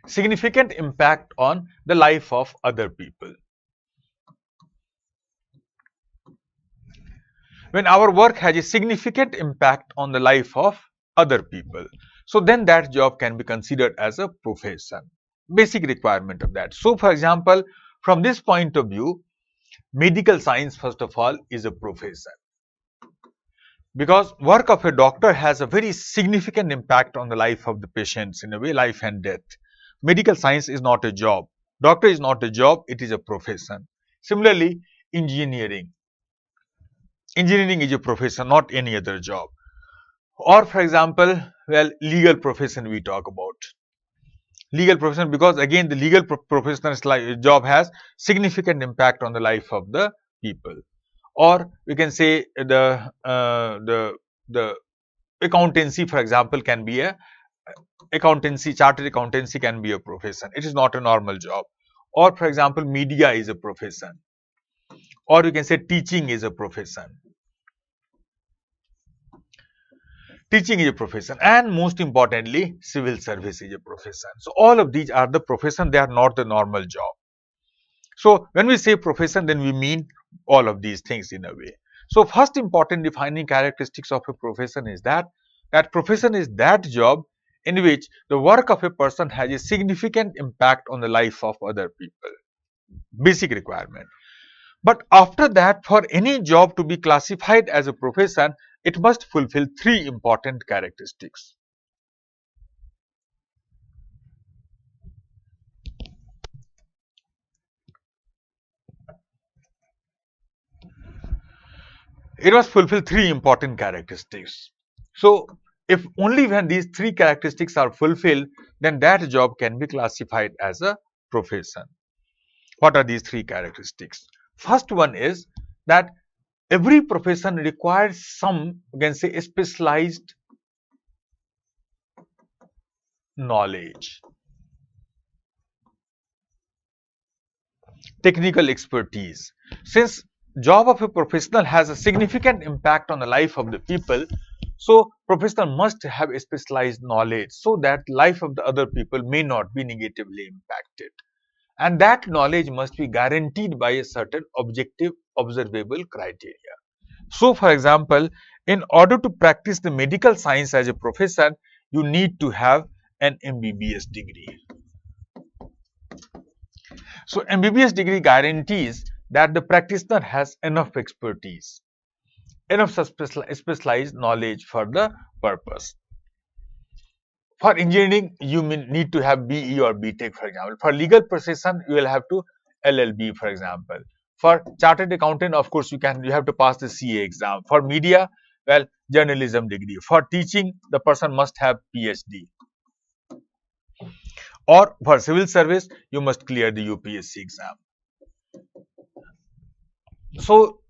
Significant impact on the life of other people. When our work has a significant impact on the life of other people, so then that job can be considered as a profession. Basic requirement of that. So, for example, from this point of view, medical science, first of all, is a profession. Because work of a doctor has a very significant impact on the life of the patients, in a way, life and death. Medical science is not a job. Doctor is not a job, it is a profession. Similarly, engineering. Engineering is a profession, not any other job. Or, for example, well, legal profession we talk about. Legal profession, because again the legal professional's job has significant impact on the life of the people. Or we can say the accountancy, for example, can be a chartered accountancy can be a profession. It is not a normal job. Or, for example, media is a profession. Or you can say teaching is a profession. Teaching is a profession, and most importantly, civil service is a profession. So all of these are the profession, they are not the normal job. So when we say profession, then we mean all of these things in a way. So first important defining characteristics of a profession is that profession is that job in which the work of a person has a significant impact on the life of other people. Basic requirement. But after that, for any job to be classified as a profession, it must fulfill three important characteristics. It must fulfill three important characteristics. So, if only when these three characteristics are fulfilled, then that job can be classified as a profession. What are these three characteristics? First one is that every profession requires some, you can say, specialized knowledge, technical expertise. Since job of a professional has a significant impact on the life of the people, so professional must have a specialized knowledge so that life of the other people may not be negatively impacted. And that knowledge must be guaranteed by a certain objective observable criteria. So, for example, in order to practice the medical science as a profession, you need to have an MBBS degree. So, MBBS degree guarantees that the practitioner has enough expertise, enough specialized knowledge for the purpose. For engineering, you need to have BE or BTech, for example. For legal profession, you will have to LLB, for example. For chartered accountant, of course, you have to pass the CA exam. For media, well, journalism degree. For teaching, the person must have PhD. Or for civil service, you must clear the UPSC exam. So,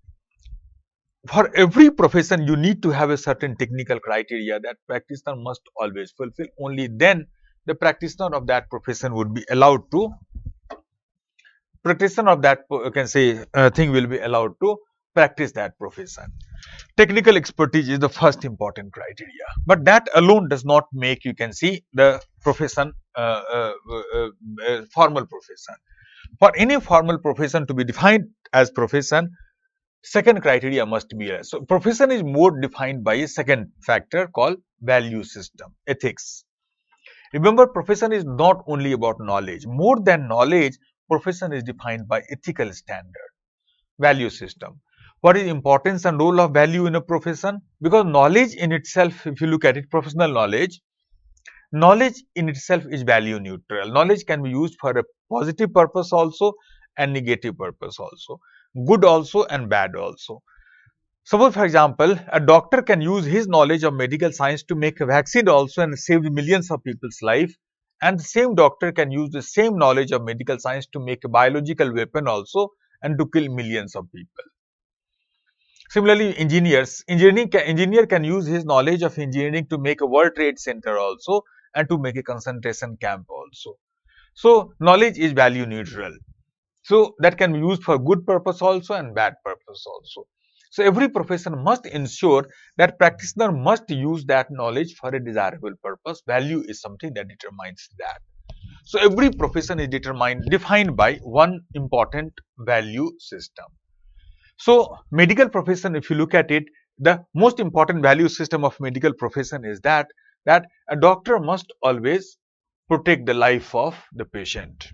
for every profession, you need to have a certain technical criteria that practitioner must always fulfill. Only then the practitioner of that profession would be allowed to, thing will be allowed to practice that profession. Technical expertise is the first important criteria, but that alone does not make, the profession formal profession. For any formal profession to be defined as profession, second criteria must be there. So, profession is more defined by a second factor called value system, ethics. Remember, profession is not only about knowledge. More than knowledge, profession is defined by ethical standard, value system. What is importance and role of value in a profession? Because knowledge in itself, if you look at it, professional knowledge in itself is value neutral. Knowledge can be used for a positive purpose also and negative purpose also, good also and bad also. Suppose, for example, a doctor can use his knowledge of medical science to make a vaccine also and save millions of people's life, and the same doctor can use the same knowledge of medical science to make a biological weapon also and to kill millions of people. Similarly, engineer can use his knowledge of engineering to make a World Trade Center also and to make a concentration camp also. So, knowledge is value neutral. So, that can be used for good purpose also and bad purpose also. So, every profession must ensure that practitioner must use that knowledge for a desirable purpose. Value is something that determines that. So, every profession is defined by one important value system. So, medical profession, if you look at it, the most important value system of medical profession is that a doctor must always protect the life of the patient.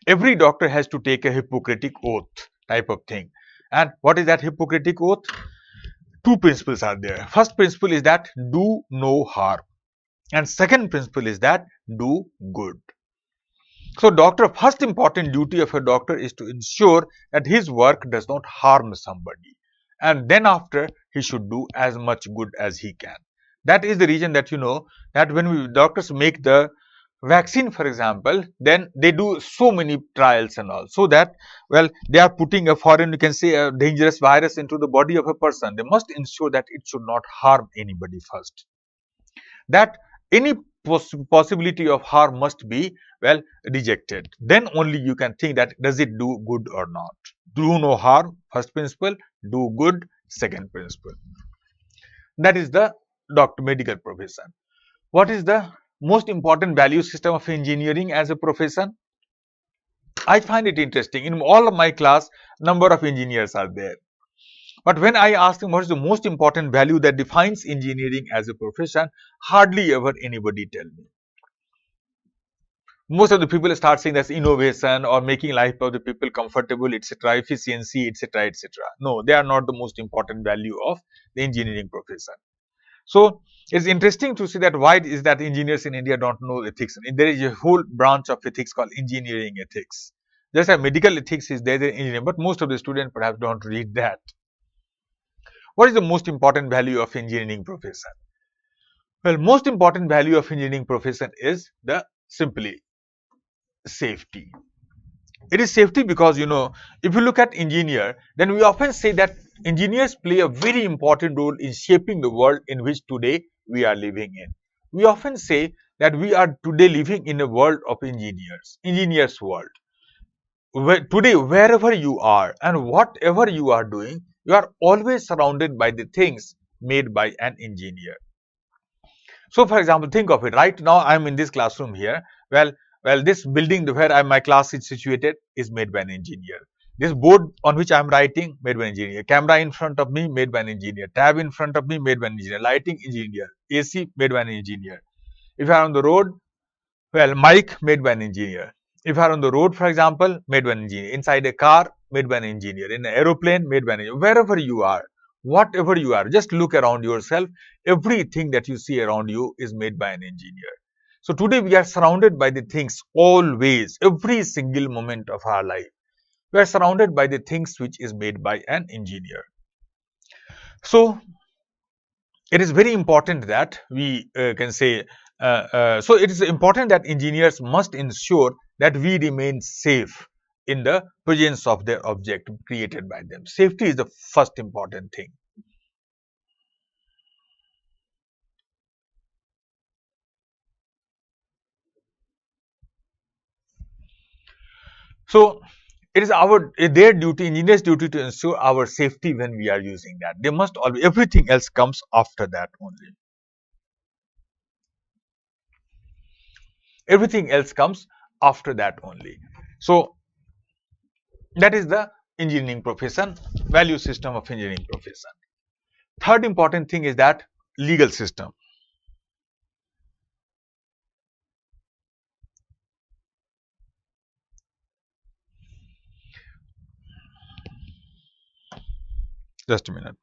Every doctor has to take a Hippocratic oath type of thing. And what is that Hippocratic oath? Two principles are there. First principle is that do no harm. And second principle is that do good. So, first important duty of a doctor is to ensure that his work does not harm somebody. And then after, he should do as much good as he can. That is the reason that that when doctors make the vaccine, for example, then they do so many trials and all, so that, well, they are putting a foreign, a dangerous virus into the body of a person. They must ensure that it should not harm anybody first. That any possibility of harm must be, well, rejected. Then only you can think that does it do good or not. Do no harm, first principle. Do good, second principle. That is the medical profession. What is the most important value system of engineering as a profession? I find it interesting. In all of my class, number of engineers are there. But when I ask them what is the most important value that defines engineering as a profession, hardly ever anybody tell me. Most of the people start saying that's innovation or making life of the people comfortable, etc., efficiency, etc., etc. No, they are not the most important value of the engineering profession. So, it's interesting to see that why is that engineers in India don't know ethics. There is a whole branch of ethics called engineering ethics. Just like medical ethics is there in engineering, but most of the students perhaps don't read that. What is the most important value of engineering profession? Well, most important value of engineering profession is simply safety. It is safety because, if you look at engineer, then we often say that engineers play a very important role in shaping the world in which today we are living in. We often say that we are today living in a world of engineers world. today, wherever you are and whatever you are doing, you are always surrounded by the things made by an engineer. So, for example, think of it. Right now, I am in this classroom here. Well, this building where my class is situated is made by an engineer. This board on which I am writing, made by an engineer. Camera in front of me, made by an engineer. Tab in front of me, made by an engineer. Lighting, engineer. AC, made by an engineer. If I am on the road, well, mic, made by an engineer. If you are on the road, for example, made by an engineer. Inside a car, made by an engineer. In an aeroplane, made by an engineer. Wherever you are, whatever you are, just look around yourself. Everything that you see around you is made by an engineer. So today we are surrounded by the things always, every single moment of our life. We are surrounded by the things which is made by an engineer. So it is very important that we can say, so it is important that engineers must ensure that we remain safe in the presence of their object created by them. Safety is the first important thing. So it is their duty, engineers' duty, to ensure our safety when we are using that. They must always, everything else comes after that only. Everything else comes after that only. So that is the engineering profession, value system of engineering profession. Third important thing is that legal system. Just a minute.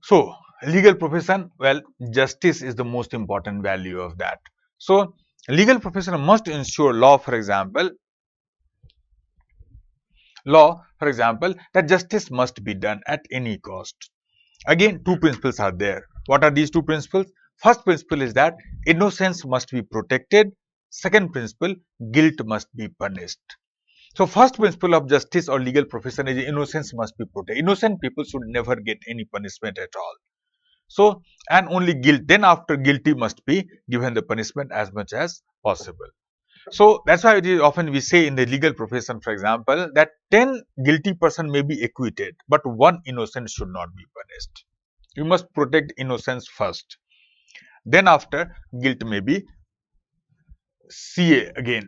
So legal profession, well, justice is the most important value of that. So legal profession must ensure law, for example, that justice must be done at any cost. Again, two principles are there. What are these two principles? First principle is that innocence must be protected. Second principle, guilt must be punished. So first principle of justice or legal profession is innocence must be protected. Innocent people should never get any punishment at all. So, and only guilt, then after guilty must be given the punishment as much as possible. So that's why it is often we say in the legal profession, for example, that 10 guilty person may be acquitted, but one innocent should not be punished. You must protect innocence first. Then after, guilt may be CA again.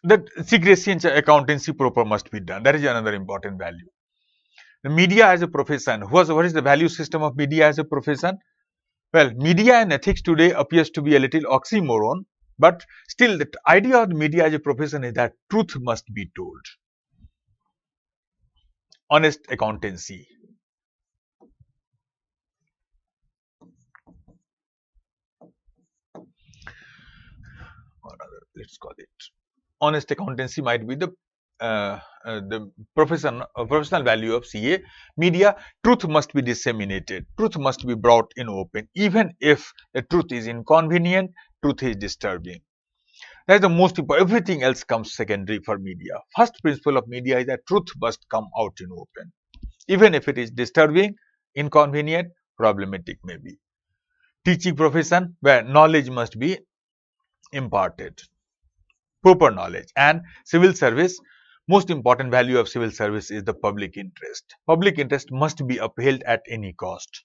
That secrecy and accountancy proper must be done. That is another important value. The media as a profession. What is the value system of media as a profession? Well, media and ethics today appears to be a little oxymoron, but still the idea of the media as a profession is that truth must be told. Honest accountancy. Or rather, let's call it honest accountancy might be the professional value of CA. Media, truth must be disseminated. Truth must be brought in open, even if the truth is inconvenient, truth is disturbing. That is the most important. Everything else comes secondary for media. First principle of media is that truth must come out in open, even if it is disturbing, inconvenient, problematic maybe. Teaching profession, where knowledge must be imparted, proper knowledge. And civil service, most important value of civil service is the public interest. Public interest must be upheld at any cost.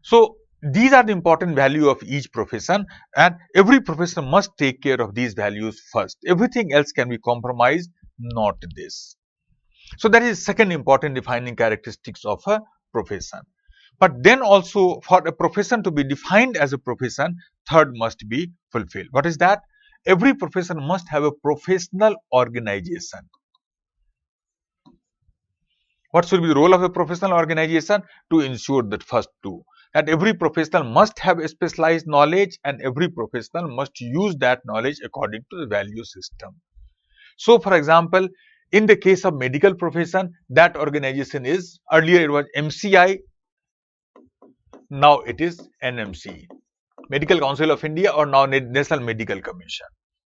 So these are the important value of each profession, and every profession must take care of these values first. Everything else can be compromised, not this. So that is second important defining characteristics of a profession. But then also, for a profession to be defined as a profession, third must be fulfilled. What is that? Every profession must have a professional organization. What should be the role of a professional organization? To ensure that first two, that every professional must have a specialized knowledge and every professional must use that knowledge according to the value system. So, for example, In the case of medical profession, that organization is, earlier it was MCI, now it is NMC, Medical Council of India, or now National Medical Commission.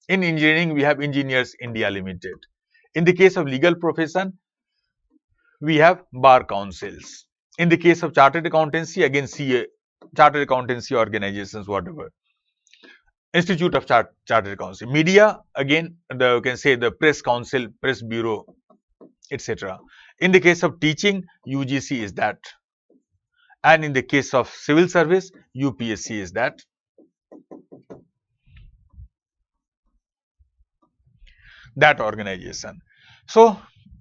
In engineering, we have Engineers India Limited. In the case of legal profession, we have bar councils. In the case of chartered accountancy, again CA, chartered accountancy organizations, whatever. Institute of Chartered Accountancy. Media, again, you can say the press council, press bureau, etc. In the case of teaching, UGC is that. And in the case of civil service, UPSC is that. That organization. So,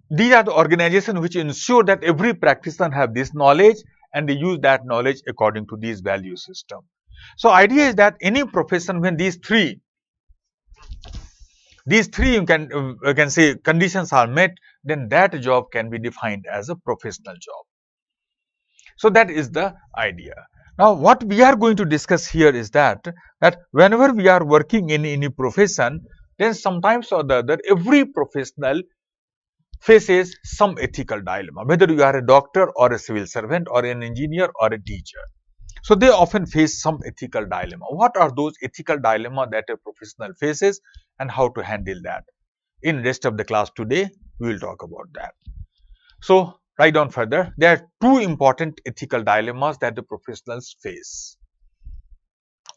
these are the organizations which ensure that every practitioner have this knowledge and they use that knowledge according to these value system. So, idea is that any profession, when these three you can say conditions are met, then that job can be defined as a professional job. So, that is the idea. Now, what we are going to discuss here is that whenever we are working in any profession, then sometimes or the other, every professional faces some ethical dilemma, whether you are a doctor or a civil servant or an engineer or a teacher. So, they often face some ethical dilemma. What are those ethical dilemma that a professional faces and how to handle that? In rest of the class today, we will talk about that. So, write down further. There are two important ethical dilemmas that the professionals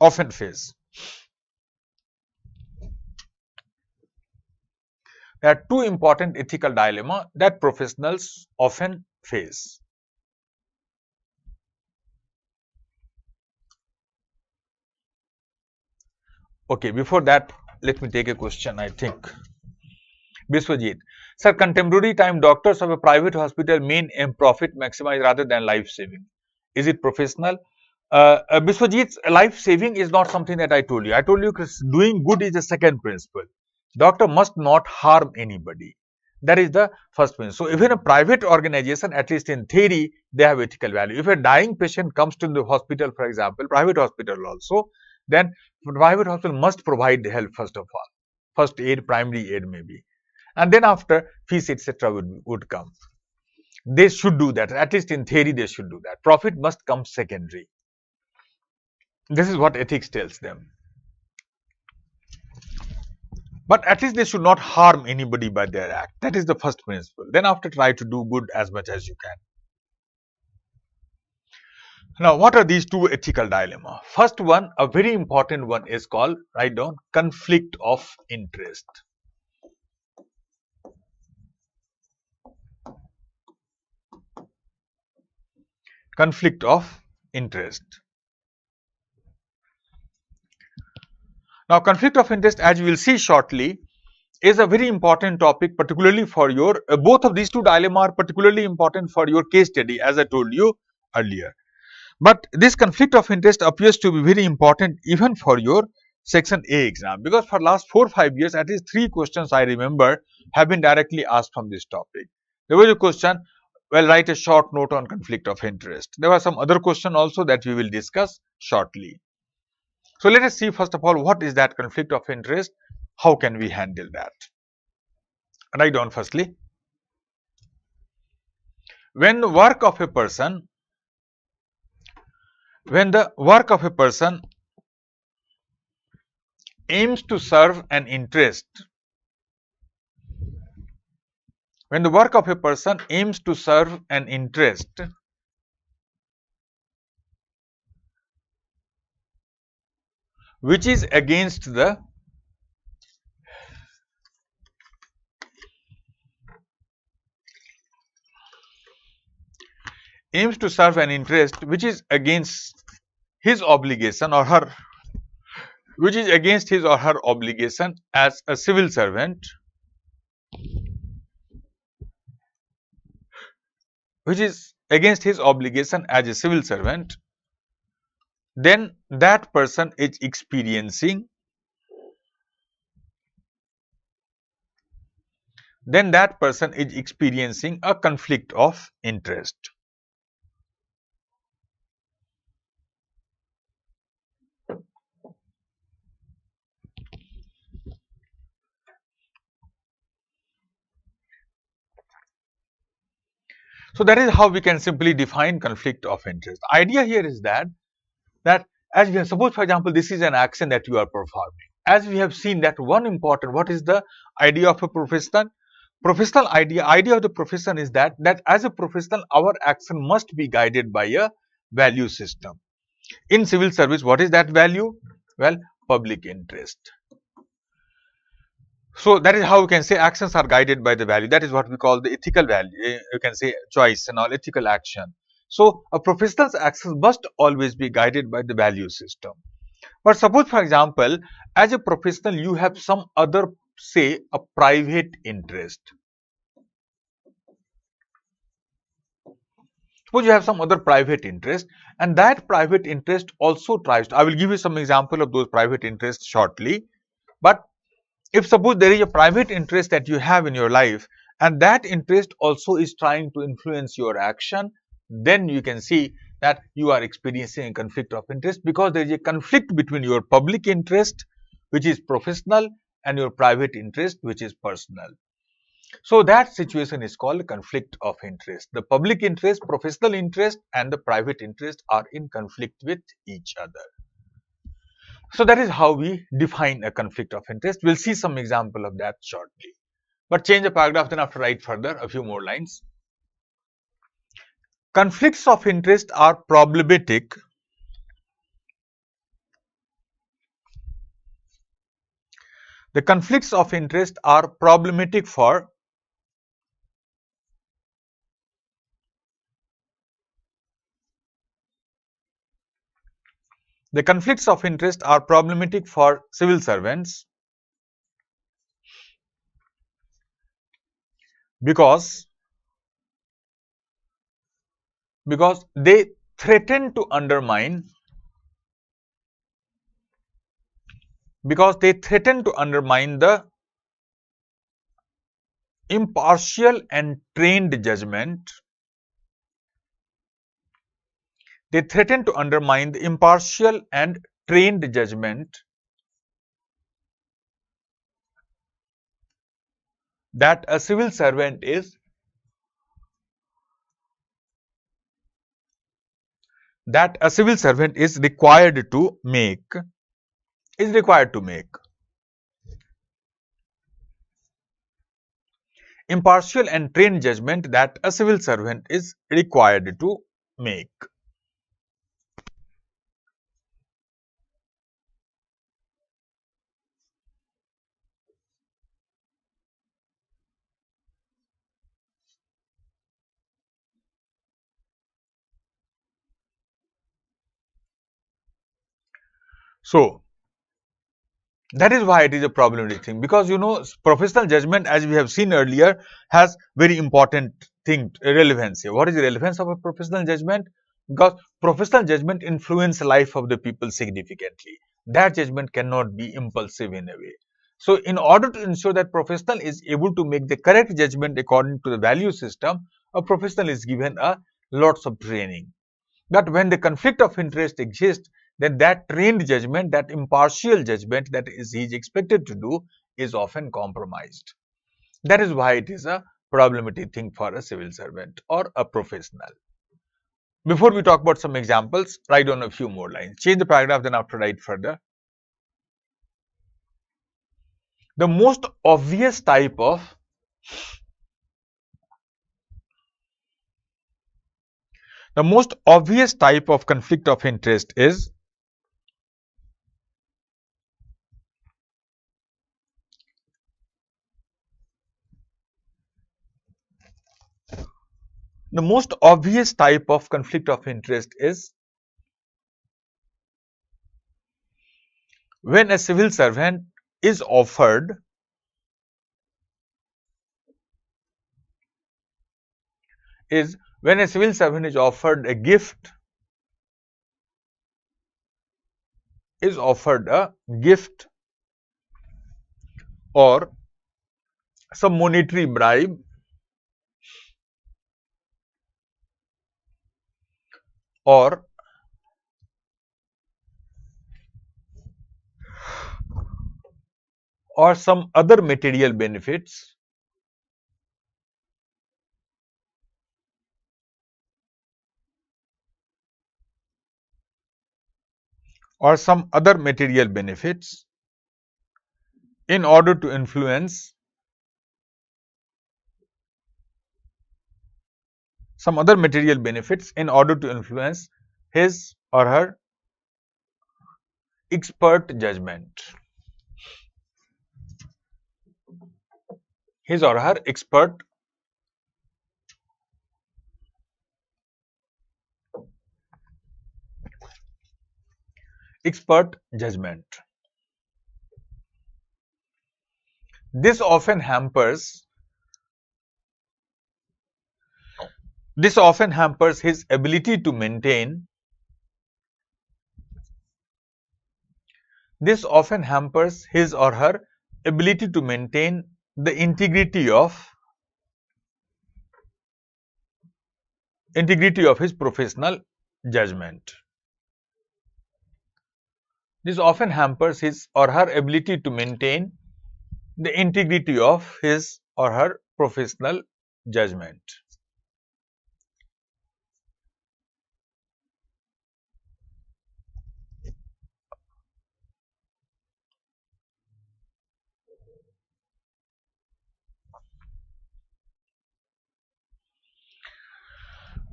often face. There are two important ethical dilemmas that professionals often face. Okay, before that, let me take a question, I think. Biswajit, sir, contemporary time doctors of a private hospital main aim profit maximize rather than life saving. Is it professional? Biswajit, life saving is not something that I told you. I told you doing good is the second principle. Doctor must not harm anybody. That is the first principle. So, even a private organization, at least in theory, they have ethical value. If a dying patient comes to the hospital, for example, private hospital also, then private hospital must provide the help first of all. First aid, primary aid maybe. And then after, fees, etc. would come. They should do that. At least in theory, they should do that. Profit must come secondary. This is what ethics tells them. But at least they should not harm anybody by their act. That is the first principle. Then after, try to do good as much as you can. Now, what are these two ethical dilemmas? First one, a very important one is called, write down, conflict of interest. Conflict of interest. Now, conflict of interest, as you will see shortly, is a very important topic, particularly for your, both of these two dilemmas are particularly important for your case study, as I told you earlier. But this conflict of interest appears to be very important even for your section A exam, because for last 4 or 5 years, at least 3 questions I remember have been directly asked from this topic. There was a question, well, write a short note on conflict of interest. There was some other question also that we will discuss shortly. So, let us see first of all, what is that conflict of interest? How can we handle that? Write down firstly, when the work of a person aims to serve an interest, when the work of a person aims to serve an interest which is against the aims to serve an interest which is against his obligation or her, which is against his or her obligation as a civil servant, which is against his obligation as a civil servant, then that person is experiencing a conflict of interest. So that is how we can simply define conflict of interest. The idea here is that as we have, suppose for example, this is an action that you are performing. As we have seen that one important, what is the idea of a professional? Professional idea of the profession is that as a professional, our action must be guided by a value system. In civil service, what is that value? Well, public interest. So that is how we can say actions are guided by the value. That is what we call the ethical value. You can say choice and all ethical action. So a professional's actions must always be guided by the value system. But suppose for example, as a professional, you have some other, say, a private interest. Suppose you have some other private interest, and that private interest also tries to, I will give you some example of those private interests shortly. But if suppose there is a private interest that you have in your life, and that interest also is trying to influence your action, then you can see that you are experiencing a conflict of interest, because there is a conflict between your public interest, which is professional, and your private interest, which is personal. So that situation is called conflict of interest. The public interest, professional interest, and the private interest are in conflict with each other. So that is how we define a conflict of interest. We'll see some example of that shortly. But change the paragraph, then after write further a few more lines. Conflicts of interest are problematic The conflicts of interest are problematic for civil servants because they threaten to undermine the impartial and trained judgment that a civil servant is required to make. Impartial and trained judgment that a civil servant is required to make. So that is why it is a problematic thing, because professional judgment, as we have seen earlier, has very important relevance here. What is the relevance of a professional judgment? Because professional judgment influence life of the people significantly. That judgment cannot be impulsive in a way. So in order to ensure that professional is able to make the correct judgment according to the value system, a professional is given a lots of training. But when the conflict of interest exists, then that trained judgment, that impartial judgment that he is expected to do, is often compromised. That is why it is a problematic thing for a civil servant or a professional. Before we talk about some examples, write down a few more lines. Change the paragraph, then after write further. The most obvious type of conflict of interest is when a civil servant is offered a gift or some monetary bribe or some other material benefits or some other material benefits in order to influence his or her expert judgment. His or her expert judgment. This often hampers his ability to maintain this often hampers his or her ability to maintain the integrity of his professional judgment. This often hampers his or her ability to maintain the integrity of his or her professional judgment.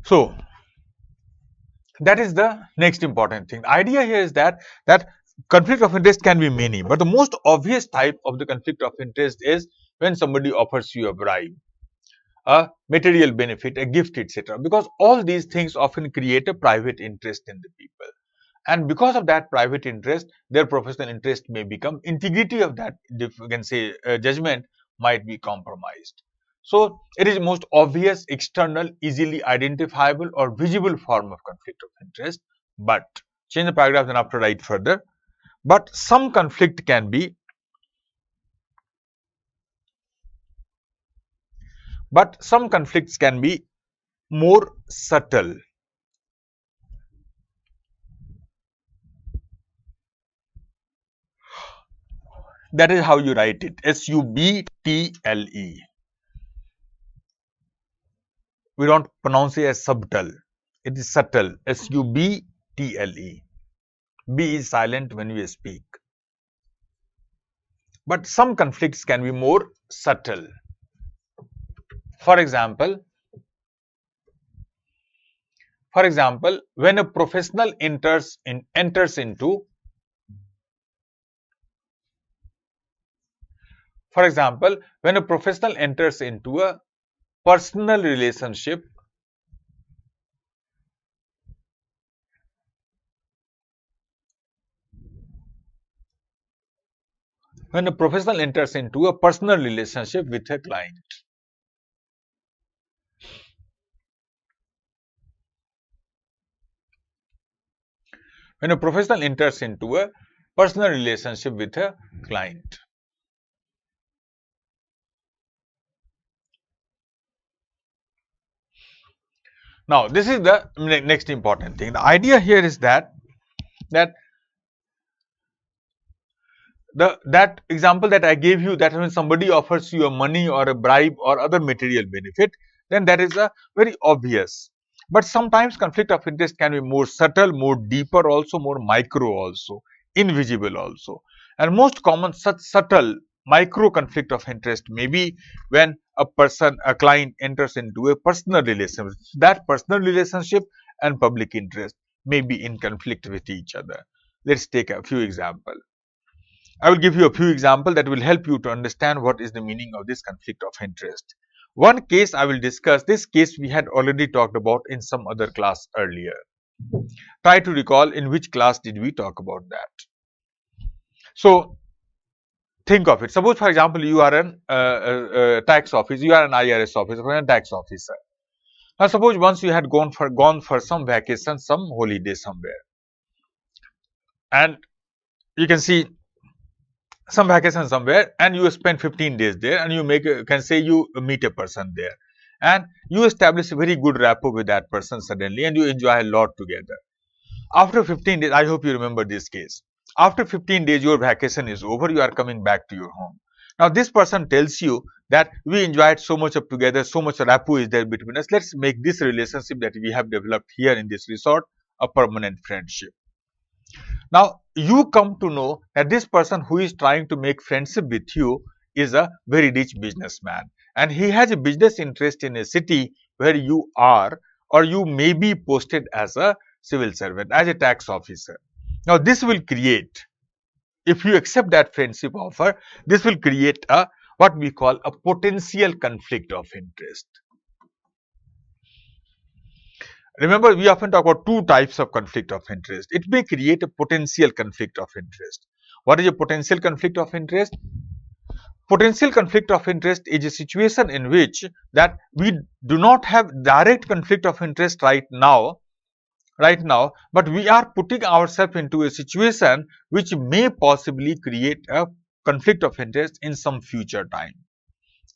So, that is the next important thing. The idea here is that conflict of interest can be many, but the most obvious type of the conflict of interest is when somebody offers you a bribe, a material benefit, a gift, etc. Because all these things often create a private interest in the people. And because of that private interest, their professional interest may become, integrity of that, you can say, judgment might be compromised. So, it is most obvious, external, easily identifiable or visible form of conflict of interest. But, change the paragraph and after write further. But some conflict can be some conflicts can be more subtle. That is how you write it, S-U-B-T-L-E. We don't pronounce it as subtle. It is subtle, S-U-B-T-L-E. B is silent when we speak. But some conflicts can be more subtle. For example, when a professional enters into a personal relationship with a client. When a professional enters into a personal relationship with a client. Now, this is the next important thing. The idea here is that that example that I gave you, that when somebody offers you a money or a bribe or other material benefit, then that is a very obvious. But sometimes conflict of interest can be more subtle, more deeper also, more micro also, invisible also. And most common such subtle micro conflict of interest may be when a client enters into a personal relationship. That personal relationship and public interest may be in conflict with each other. Let's take a few examples. I will give you a few examples that will help you to understand what is the meaning of this conflict of interest. One case I will discuss, this case we had already talked about in some other class earlier. Try to recall in which class did we talk about that. So, think of it. Suppose, for example, you are an tax officer, you are an IRS officer or a tax officer. Now, suppose once you had gone for some vacation, some holiday somewhere, and you can see some vacation somewhere, and you spend 15 days there, and you you meet a person there, and you establish a very good rapport with that person suddenly, and you enjoy a lot together. After 15 days, I hope you remember this case. After 15 days, your vacation is over, you are coming back to your home. Now, this person tells you that we enjoyed so much of together, so much rapport is there between us. Let's make this relationship that we have developed here in this resort a permanent friendship. Now, you come to know that this person who is trying to make friendship with you is a very rich businessman, and he has a business interest in a city where you are, or you may be posted as a civil servant, as a tax officer. Now, this will create, if you accept that friendship offer, this will create a what we call a potential conflict of interest. Remember, we often talk about two types of conflict of interest. It may create a potential conflict of interest. What is a potential conflict of interest? Potential conflict of interest is a situation in which that we do not have direct conflict of interest right now, but we are putting ourselves into a situation which may possibly create a conflict of interest in some future time,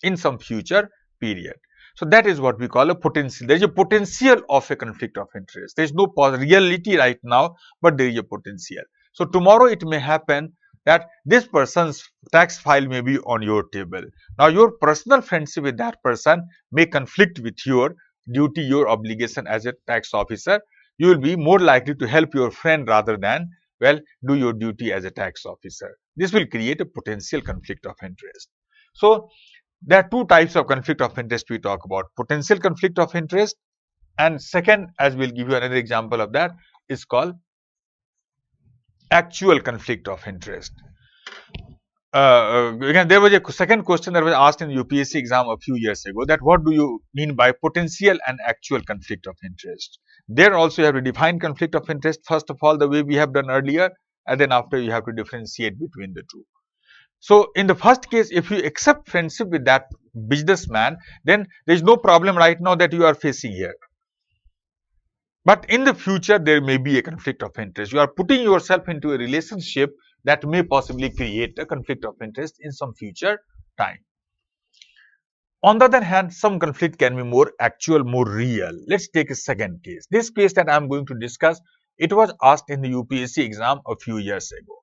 in some future period. So that is what we call a potential. There is a potential of a conflict of interest. There is no reality right now, but there is a potential. So tomorrow it may happen that this person's tax file may be on your table. Now your personal friendship with that person may conflict with your duty, your obligation as a tax officer. You will be more likely to help your friend rather than, well, do your duty as a tax officer. This will create a potential conflict of interest. So there are two types of conflict of interest we talk about: potential conflict of interest, and second, as we'll give you another example of that, is called actual conflict of interest. Again, there was a second question that was asked in the UPSC exam a few years ago, that what do you mean by potential and actual conflict of interest? There also you have to define conflict of interest, first of all, the way we have done earlier, and then after you have to differentiate between the two. So in the first case, if you accept friendship with that businessman, then there is no problem right now that you are facing here. But in the future, there may be a conflict of interest. You are putting yourself into a relationship that may possibly create a conflict of interest in some future time. On the other hand, some conflict can be more actual, more real. Let's take a second case. This case that I am going to discuss, it was asked in the UPSC exam a few years ago.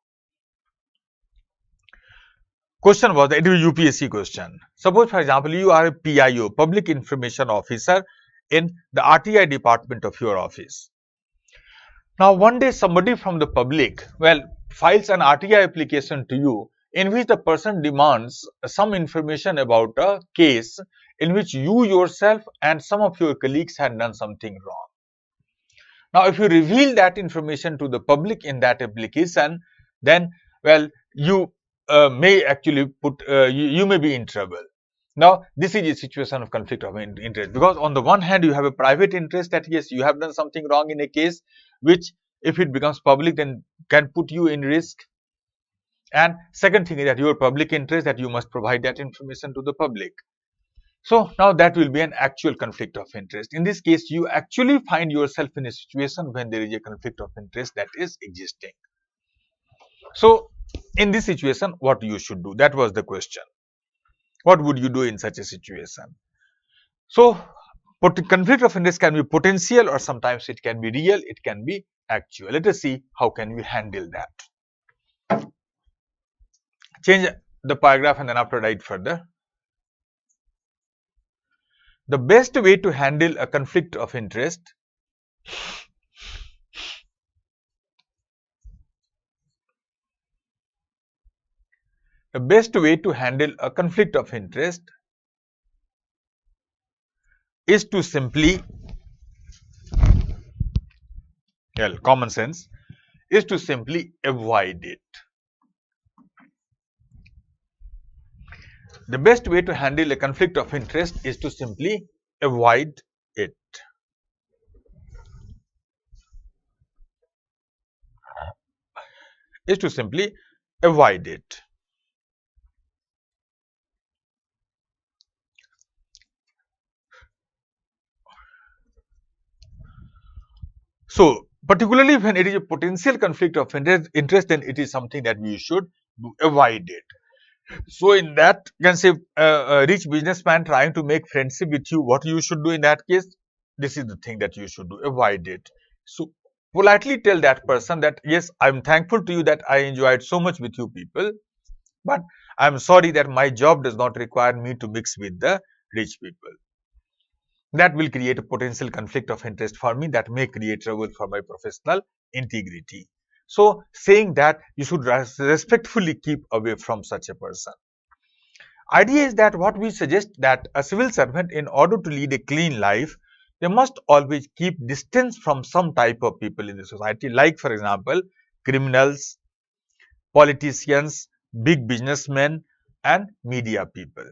Question was, it is a UPSC question. Suppose, for example, you are a PIO, Public Information Officer, in the RTI department of your office. Now, one day somebody from the public, well, files an RTI application to you in which the person demands some information about a case in which you yourself and some of your colleagues had done something wrong. Now, if you reveal that information to the public in that application, then, well, you may actually put, you may be in trouble. Now, this is a situation of conflict of interest, because on the one hand, you have a private interest that yes, you have done something wrong in a case, which if it becomes public, then can put you in risk. And second thing is that your public interest, that you must provide that information to the public. So now that will be an actual conflict of interest. In this case, you actually find yourself in a situation when there is a conflict of interest that is existing. So in this situation, what you should do? That was the question. What would you do in such a situation? So conflict of interest can be potential, or sometimes it can be real, it can be actual. Let us see how can we handle that. Change the paragraph and then after write further. The best way to handle a conflict of interest is to simply, well, common sense, is to simply avoid it. The best way to handle a conflict of interest is to simply avoid it. Is to simply avoid it. So, particularly when it is a potential conflict of interest, then it is something that we should avoid it. So, in that, you can say a rich businessman trying to make friendship with you, what you should do in that case? This is the thing that you should do, avoid it. So, politely tell that person that, yes, I am thankful to you that I enjoyed so much with you people, but I am sorry that my job does not require me to mix with the rich people. That will create a potential conflict of interest for me, that may create trouble for my professional integrity. So saying that you should respectfully keep away from such a person. Idea is that what we suggest that a civil servant, in order to lead a clean life, they must always keep distance from some type of people in the society, like for example, criminals, politicians, big businessmen, and media people.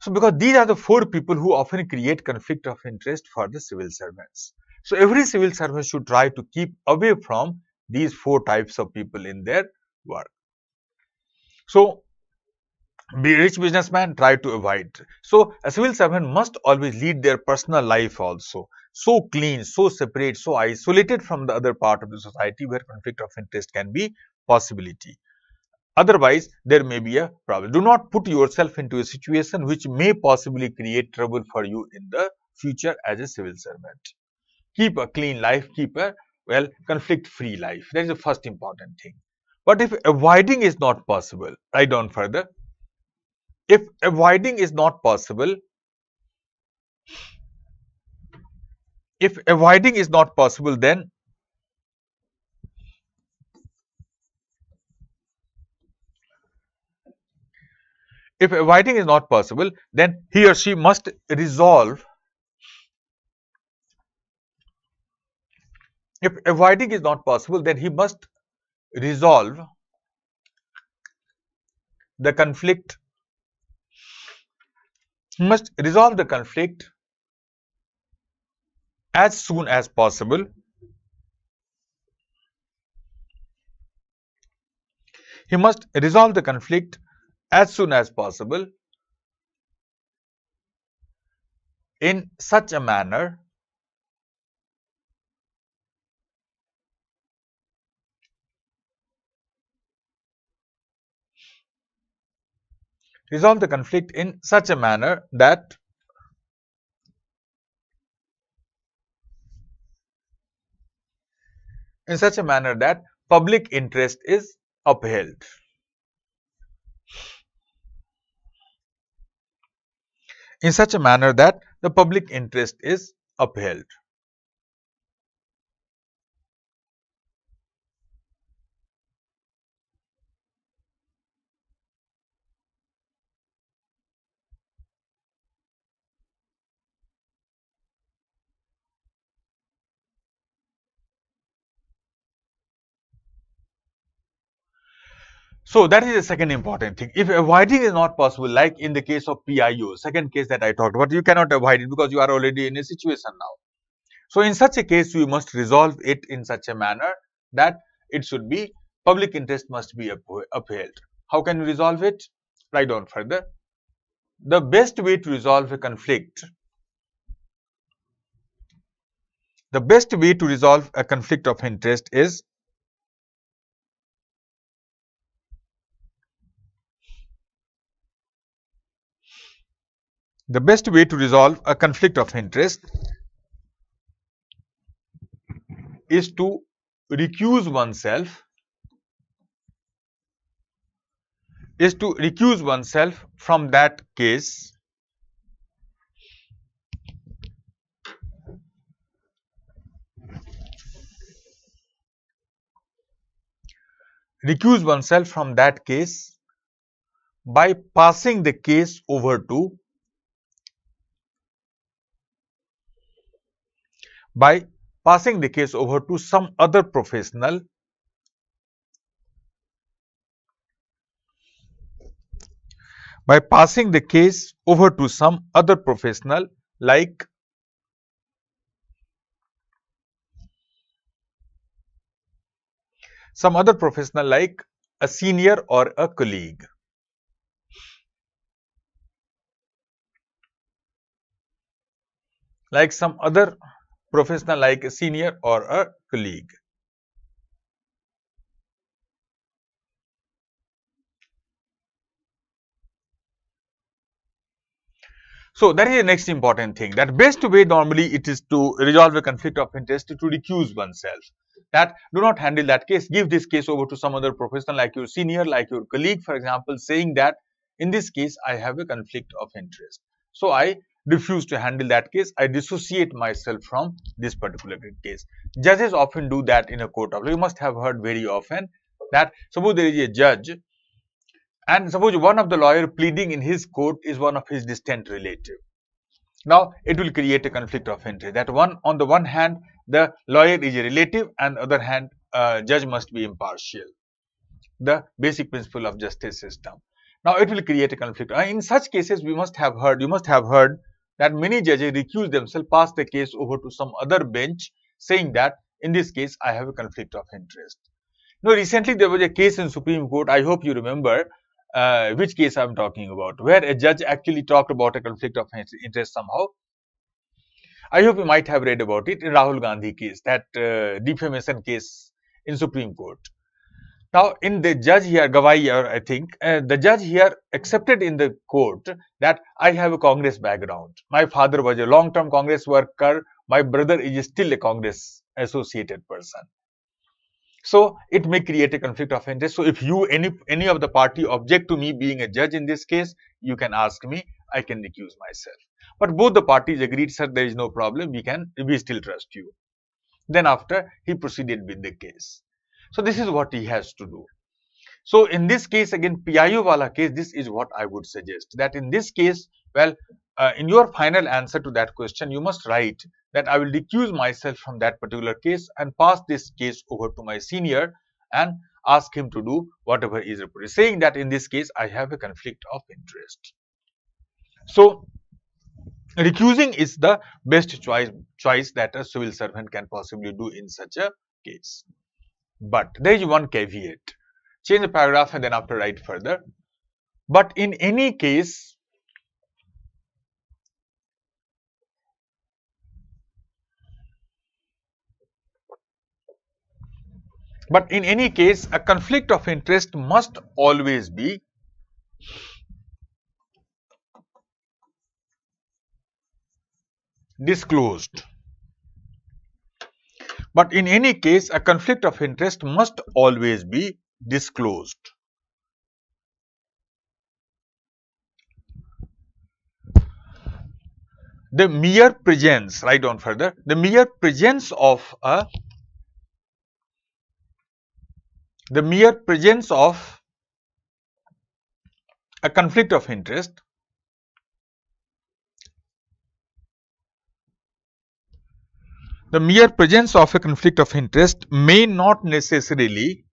So because these are the four people who often create conflict of interest for the civil servants. So every civil servant should try to keep away from these four types of people in their work. So rich businessman try to avoid. So a civil servant must always lead their personal life also so clean, so separate, so isolated from the other part of the society where conflict of interest can be possibility. Otherwise, there may be a problem. Do not put yourself into a situation which may possibly create trouble for you in the future as a civil servant. Keep a clean life, keep a conflict-free life. That is the first important thing. But if avoiding is not possible, write down further. If avoiding is not possible, if avoiding is not possible, then if avoiding is not possible, then he or she must resolve. If avoiding is not possible, then he must resolve the conflict. He must resolve the conflict as soon as possible. He must resolve the conflict as soon as possible in such a manner resolve the conflict in such a manner that public interest is upheld. In such a manner that the public interest is upheld. So that is the second important thing. If avoiding is not possible, like in the case of PIO, second case that I talked about, you cannot avoid it because you are already in a situation now. So in such a case, we must resolve it in such a manner that it should be public interest must be upheld. How can we resolve it? Write down further. The best way to resolve a conflict, the best way to resolve a conflict of interest is the best way to resolve a conflict of interest is to recuse oneself from that case by passing the case over to some other professional like a senior or a colleague. Like some other professional like a senior or a colleague. So that is the next important thing. That best way normally it is to resolve a conflict of interest to recuse oneself. That do not handle that case. Give this case over to some other professional like your senior, like your colleague, for example, saying that in this case I have a conflict of interest. So I refuse to handle that case. I dissociate myself from this particular case. Judges often do that in a court of law. You must have heard very often that suppose there is a judge and suppose one of the lawyer pleading in his court is one of his distant relative. Now, it will create a conflict of interest. That on the one hand, the lawyer is a relative, and on the other hand, judge must be impartial. The basic principle of justice system. Now, it will create a conflict. In such cases, you must have heard that many judges recuse themselves, pass the case over to some other bench, saying that in this case, I have a conflict of interest. Now, recently there was a case in Supreme Court. I hope you remember which case I am talking about, where a judge actually talked about a conflict of interest somehow. I hope you might have read about it in Rahul Gandhi case, that defamation case in Supreme Court. Now, in the judge here, Gawai, I think, the judge here accepted in the court that I have a Congress background. My father was a long-term Congress worker. My brother is still a Congress associated person. So, it may create a conflict of interest. So, if you, any of the party object to me being a judge in this case, you can ask me, I can recuse myself. But both the parties agreed, sir, there is no problem, we still trust you. Then after, he proceeded with the case. So, this is what he has to do. So, in this case, again, PIO wala case, this is what I would suggest, that in this case, well, in your final answer to that question, you must write that I will recuse myself from that particular case and pass this case over to my senior and ask him to do whatever is reported, saying that in this case, I have a conflict of interest. So, recusing is the best choice that a civil servant can possibly do in such a case. But there is one caveat. Change the paragraph and then after write further. But in any case, a conflict of interest must always be disclosed. But in any case, a conflict of interest must always be disclosed. The mere presence, write down further, the mere presence of a conflict of interest may not necessarily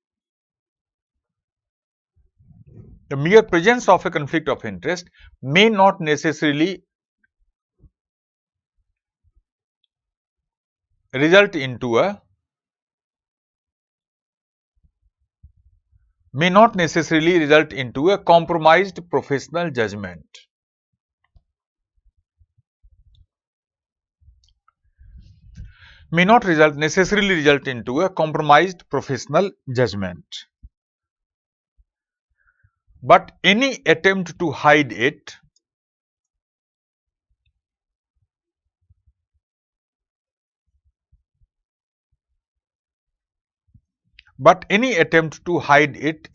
result into a compromised professional judgment. May not necessarily result into a compromised professional judgment. But any attempt to hide it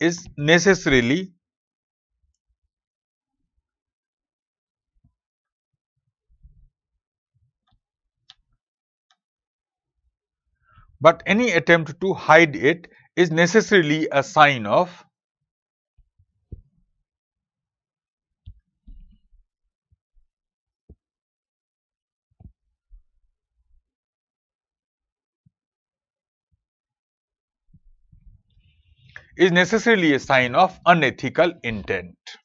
is necessarily a sign of unethical intent.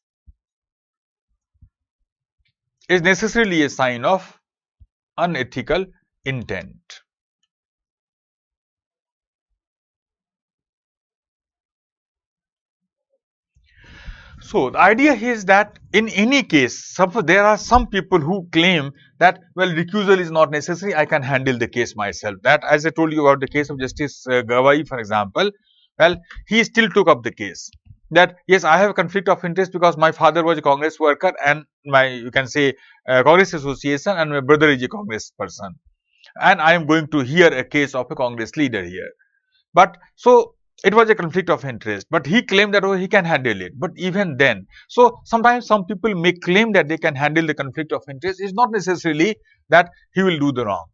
So, the idea is that in any case, there are some people who claim that, well, recusal is not necessary, I can handle the case myself. That, as I told you about the case of Justice Gawai, for example, well, he still took up the case that, yes, I have a conflict of interest because my father was a Congress worker and you can say, Congress association, and my brother is a Congress person. And I am going to hear a case of a Congress leader here. But so, it was a conflict of interest, but he claimed that, oh, he can handle it. But even then, so sometimes some people may claim that they can handle the conflict of interest. It's not necessarily that he will do the wrong,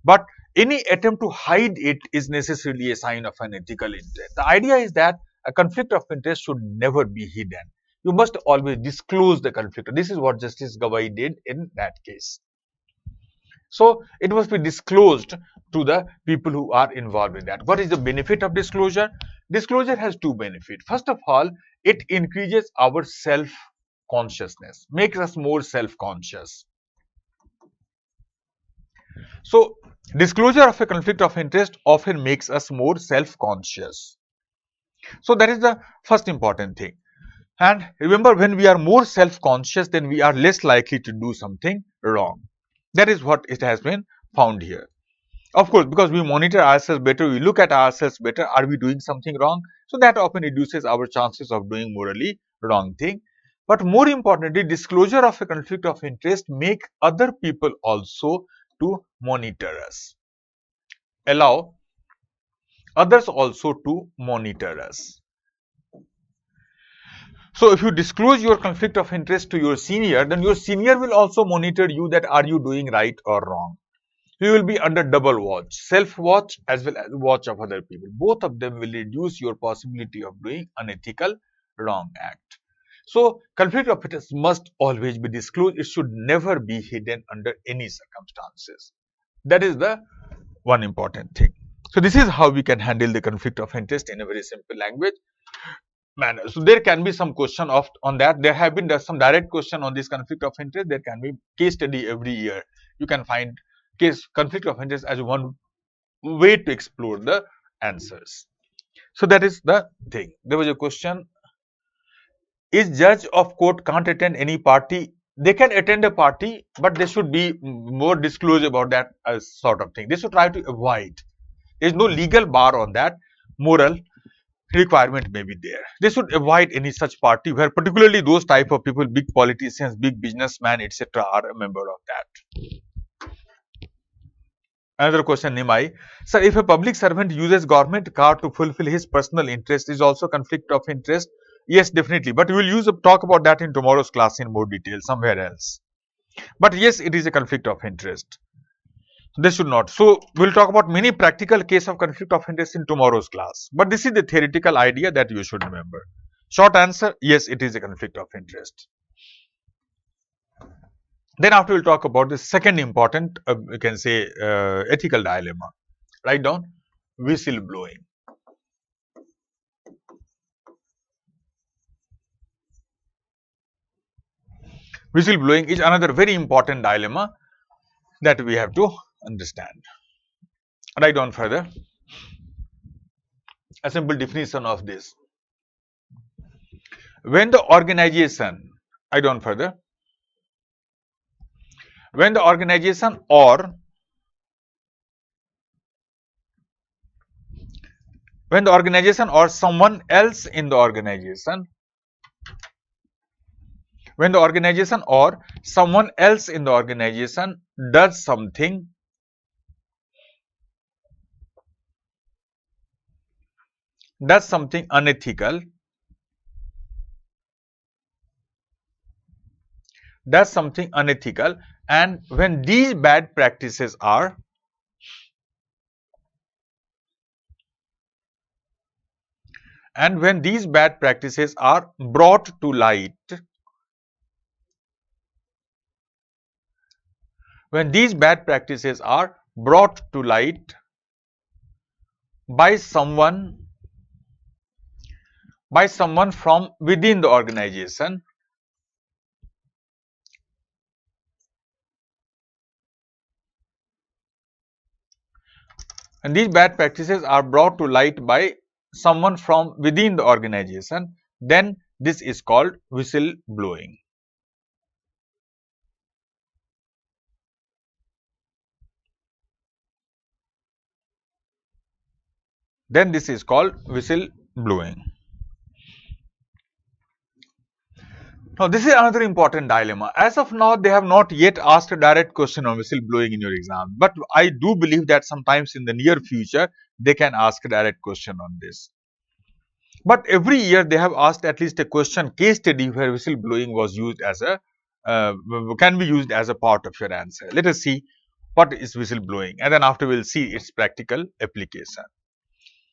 but any attempt to hide it is necessarily a sign of an ethical interest. The idea is that a conflict of interest should never be hidden. You must always disclose the conflict. This is what Justice Gawai did in that case. So it must be disclosed to the people who are involved in that. What is the benefit of disclosure? Disclosure has two benefits. First of all, it increases our self-consciousness, makes us more self-conscious. So disclosure of a conflict of interest often makes us more self-conscious. So that is the first important thing. And remember, when we are more self-conscious, then we are less likely to do something wrong. That is what it has been found here. Of course, because we monitor ourselves better, we look at ourselves better, are we doing something wrong? So that often reduces our chances of doing morally wrong thing. But more importantly, disclosure of a conflict of interest make other people also to monitor us. Allow others also to monitor us. So if you disclose your conflict of interest to your senior, then your senior will also monitor you, that are you doing right or wrong. You will be under double watch, self-watch as well as watch of other people. Both of them will reduce your possibility of doing unethical wrong act. So conflict of interest must always be disclosed. It should never be hidden under any circumstances. That is the one important thing. So this is how we can handle the conflict of interest in a very simple language manner. So there can be some question on that. There have been some direct question on this conflict of interest. There can be case study every year. You can find conflict of interest as one way to explore the answers. So that is the thing. There was a question: is judge of court can't attend any party? They can attend a party, but they should be more disclosed about that sort of thing. They should try to avoid. There is no legal bar on that. Moral requirement may be there. They should avoid any such party where particularly those type of people, big politicians, big businessmen, etc., are a member of that. Another question, Nimai. Sir, if a public servant uses government car to fulfill his personal interest, is also conflict of interest? Yes, definitely. But we will talk about that in tomorrow's class in more detail somewhere else. But yes, it is a conflict of interest. They should not. So we'll talk about many practical case of conflict of interest in tomorrow's class. But this is the theoretical idea that you should remember. Short answer: yes, it is a conflict of interest. Then after we'll talk about the second important, you can say, ethical dilemma. Write down: whistleblowing. Whistleblowing is another very important dilemma that we have to understand. Write down further a simple definition of this. When the organization, write down further, when the organization or someone else in the organization, when the organization or someone else in the organization does something unethical, and when these bad practices are brought to light, by someone from within the organization, and these bad practices are brought to light by someone from within the organization, then this is called whistleblowing. Then this is called whistleblowing. Now, this is another important dilemma. As of now, they have not yet asked a direct question on whistleblowing in your exam. But I do believe that sometimes in the near future, they can ask a direct question on this. But every year they have asked at least a question case study where whistleblowing was used as a can be used as a part of your answer. Let us see what is whistleblowing, and then after we'll see its practical application.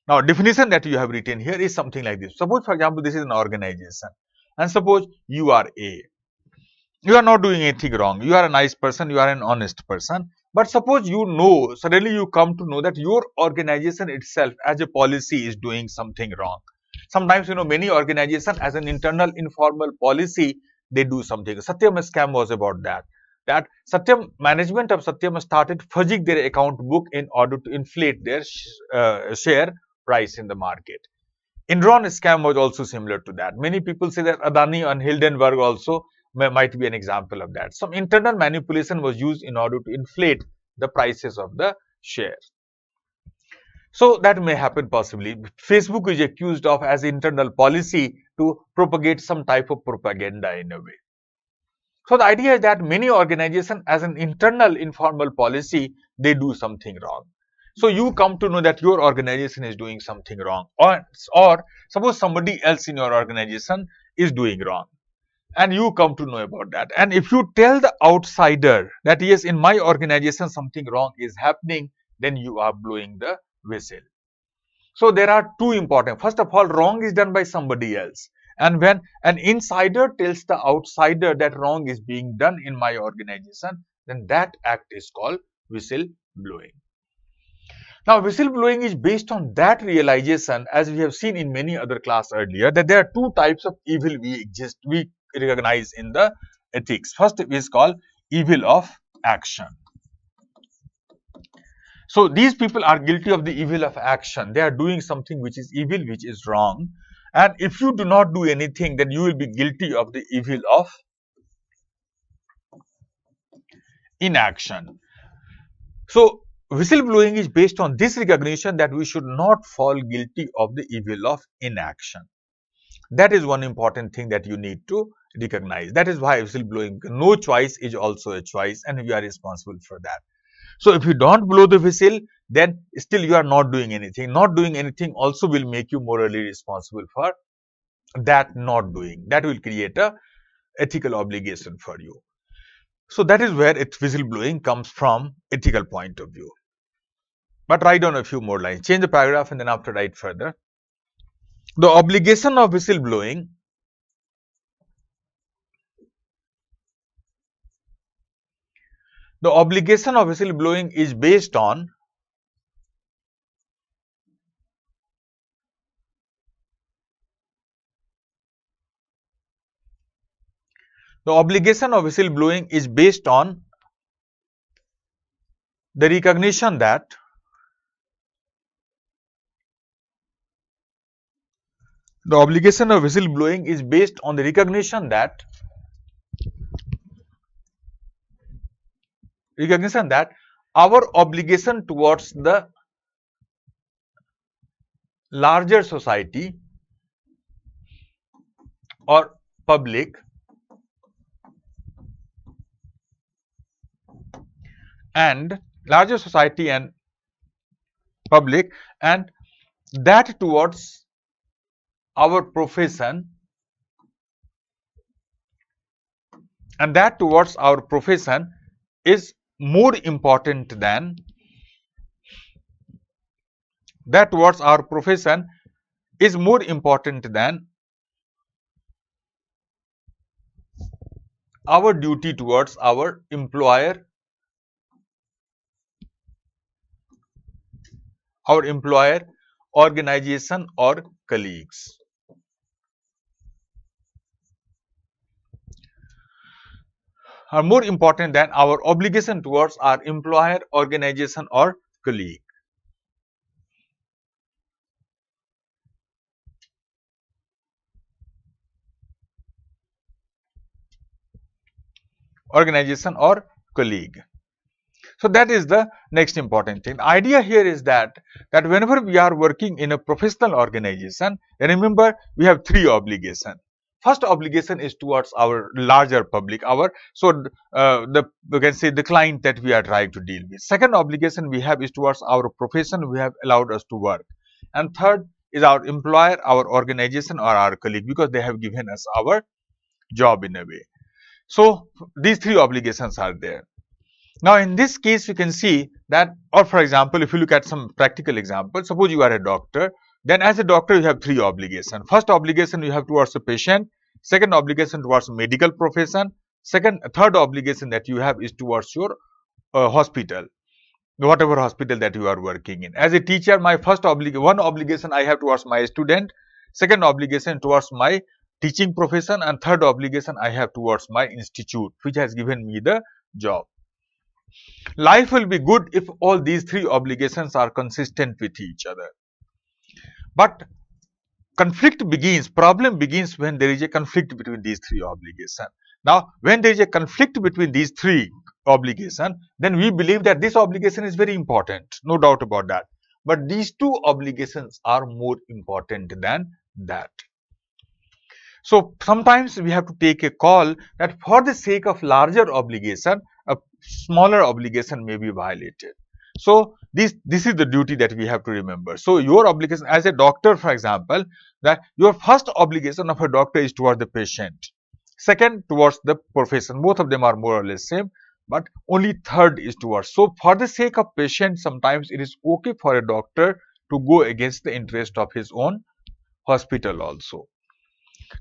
Now, definition that you have written here is something like this. Suppose, for example, this is an organization, and suppose you are A. You are not doing anything wrong. You are a nice person. You are an honest person. But suppose you know, suddenly you come to know that your organization itself as a policy is doing something wrong. Sometimes, many organizations as an internal informal policy, they do something. Satyam scam was about that. That Satyam, management of Satyam started fudging their account book in order to inflate their share price in the market. Enron scam was also similar to that. Many people say that Adani and Hildenberg also might be an example of that. Some internal manipulation was used in order to inflate the prices of the shares. So that may happen possibly. Facebook is accused of as internal policy to propagate some type of propaganda in a way. So the idea is that many organizations as an internal informal policy, they do something wrong. So you come to know that your organization is doing something wrong, or suppose somebody else in your organization is doing wrong, and you come to know about that. And if you tell the outsider that yes, in my organization something wrong is happening, then you are blowing the whistle. So there are two important. First of all, wrong is done by somebody else. And when an insider tells the outsider that wrong is being done in my organization, then that act is called whistle blowing. Now, whistleblowing is based on that realization, as we have seen in many other class earlier, that there are two types of evil we recognize in the ethics. First is called evil of action. So these people are guilty of the evil of action. They are doing something which is evil, which is wrong. And if you do not do anything, then you will be guilty of the evil of inaction. So whistleblowing is based on this recognition that we should not fall guilty of the evil of inaction. That is one important thing that you need to recognize. That is why whistleblowing, no choice is also a choice, and we are responsible for that. So if you don't blow the whistle, then still you are not doing anything. Not doing anything also will make you morally responsible for that not doing. That will create a ethical obligation for you. So that is where whistleblowing comes from ethical point of view. But write down a few more lines. Change the paragraph and then after write further. The obligation of whistleblowing is based on the recognition that our obligation towards the larger society or public and that towards our profession is more important than our duty towards our employer, organization or colleagues. Are more important than our obligation towards our employer, organization or colleague. So that is the next important thing. The idea here is that whenever we are working in a professional organization, remember we have three obligations. First obligation is towards our larger public, we can say the client that we are trying to deal with. Second obligation we have is towards our profession we have allowed us to work. And third is our employer, our organization, or our colleague, because they have given us our job in a way. So these three obligations are there. Now in this case, you can see that, or for example, if you look at some practical example, suppose you are a doctor, then as a doctor you have three obligations. First obligation you have towards the patient, second obligation towards medical profession, third obligation that you have is towards your hospital, whatever hospital that you are working in. As a teacher, my one obligation I have towards my student, second obligation towards my teaching profession, and third obligation I have towards my institute, which has given me the job. Life will be good if all these three obligations are consistent with each other. But problem begins when there is a conflict between these three obligations. Now, when there is a conflict between these three obligations, then we believe that this obligation is very important, no doubt about that. But these two obligations are more important than that. So sometimes we have to take a call that for the sake of larger obligation, a smaller obligation may be violated. So this is the duty that we have to remember. So your obligation as a doctor, for example, that your first obligation of a doctor is towards the patient, second towards the profession. Both of them are more or less same, but only third is towards. So for the sake of patient, sometimes it is okay for a doctor to go against the interest of his own hospital also.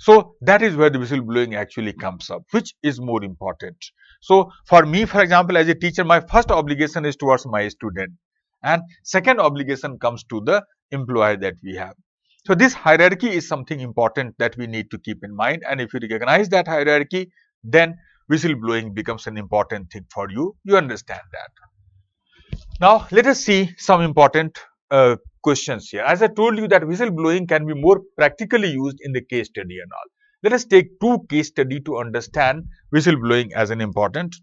So that is where the whistleblowing actually comes up, which is more important. So for me, for example, as a teacher, my first obligation is towards my student, and second obligation comes to the employer that we have. So this hierarchy is something important that we need to keep in mind, and if you recognize that hierarchy, then whistleblowing becomes an important thing for you. You understand that. Now let us see some important questions here. As I told you that whistleblowing can be more practically used in the case study and all. Let us take two case study to understand whistleblowing as an important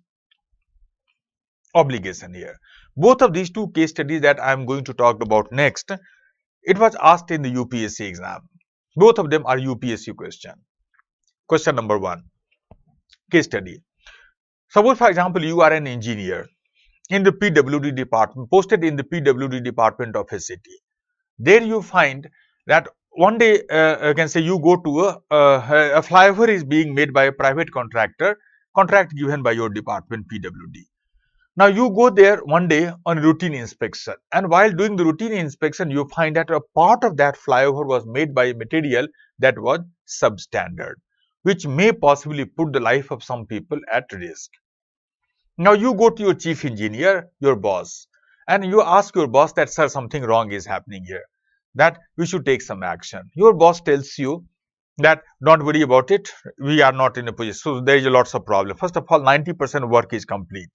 obligation here. Both of these two case studies that I am going to talk about next, it was asked in the UPSC exam. Both of them are UPSC question. Question number 1, case study. Suppose for example you are an engineer in the PWD department, posted in the PWD department of a city. There you find that one day, you can say you go to a flyover is being made by a private contractor, contract given by your department PWD. Now you go there one day on routine inspection, and while doing the routine inspection, you find that a part of that flyover was made by a material that was substandard, which may possibly put the life of some people at risk. Now you go to your chief engineer, your boss, and you ask your boss that, sir, something wrong is happening here, that we should take some action. Your boss tells you that don't worry about it, we are not in a position. So there is a lots of problem. First of all, 90% work is complete.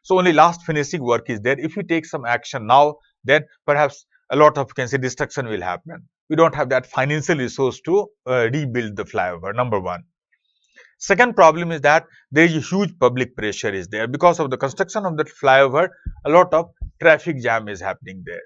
So only last finishing work is there. If you take some action now, then perhaps a lot of, can say, destruction will happen. We don't have that financial resource to rebuild the flyover, number one. Second problem is that there is a huge public pressure is there. Because of the construction of that flyover, a lot of traffic jam is happening there.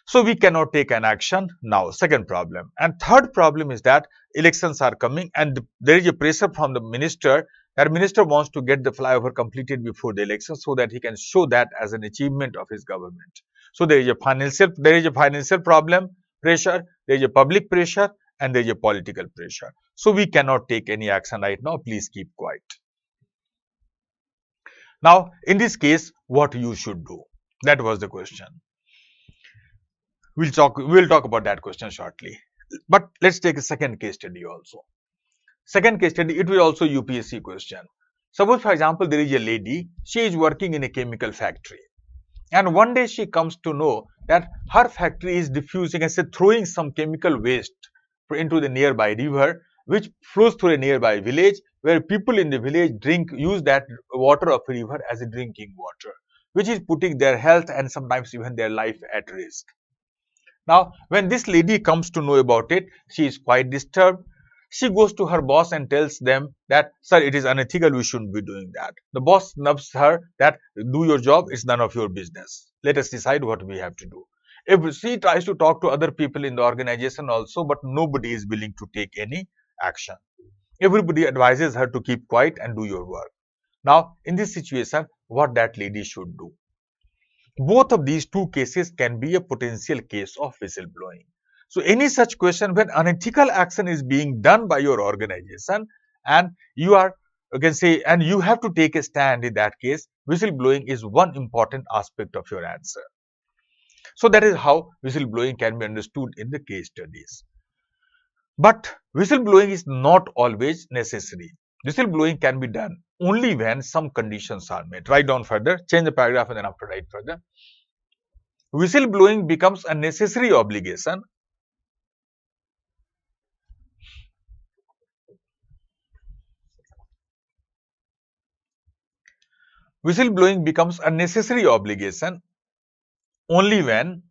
So we cannot take an action now. Second problem. And third problem is that elections are coming and there is a pressure from the minister. That minister wants to get the flyover completed before the election so that he can show that as an achievement of his government. So there is a financial problem, pressure, there is a public pressure, and there is a political pressure. So we cannot take any action right now. Please keep quiet. Now, in this case, what you should do? That was the question. We'll talk about that question shortly. But let's take a second case study also. Second case study, it will also UPSC question. Suppose, for example, there is a lady, she is working in a chemical factory. And one day she comes to know that her factory is diffusing and throwing some chemical waste into the nearby river, which flows through a nearby village, where people in the village use that water of a river as a drinking water, which is putting their health and sometimes even their life at risk. Now, when this lady comes to know about it, she is quite disturbed. She goes to her boss and tells them that, sir, it is unethical, we shouldn't be doing that. The boss nubs her that, do your job, it's none of your business. Let us decide what we have to do. If she tries to talk to other people in the organization also, but nobody is willing to take any action. Everybody advises her to keep quiet and do your work. Now, in this situation, what that lady should do? Both of these two cases can be a potential case of whistleblowing. So any such question when unethical action is being done by your organization and you can say, and you have to take a stand in that case, whistleblowing is one important aspect of your answer. So that is how whistleblowing can be understood in the case studies. But whistleblowing is not always necessary. Whistleblowing can be done only when some conditions are met. Write down further, change the paragraph and then after write further. Whistleblowing becomes a necessary obligation Whistleblowing becomes a necessary obligation only when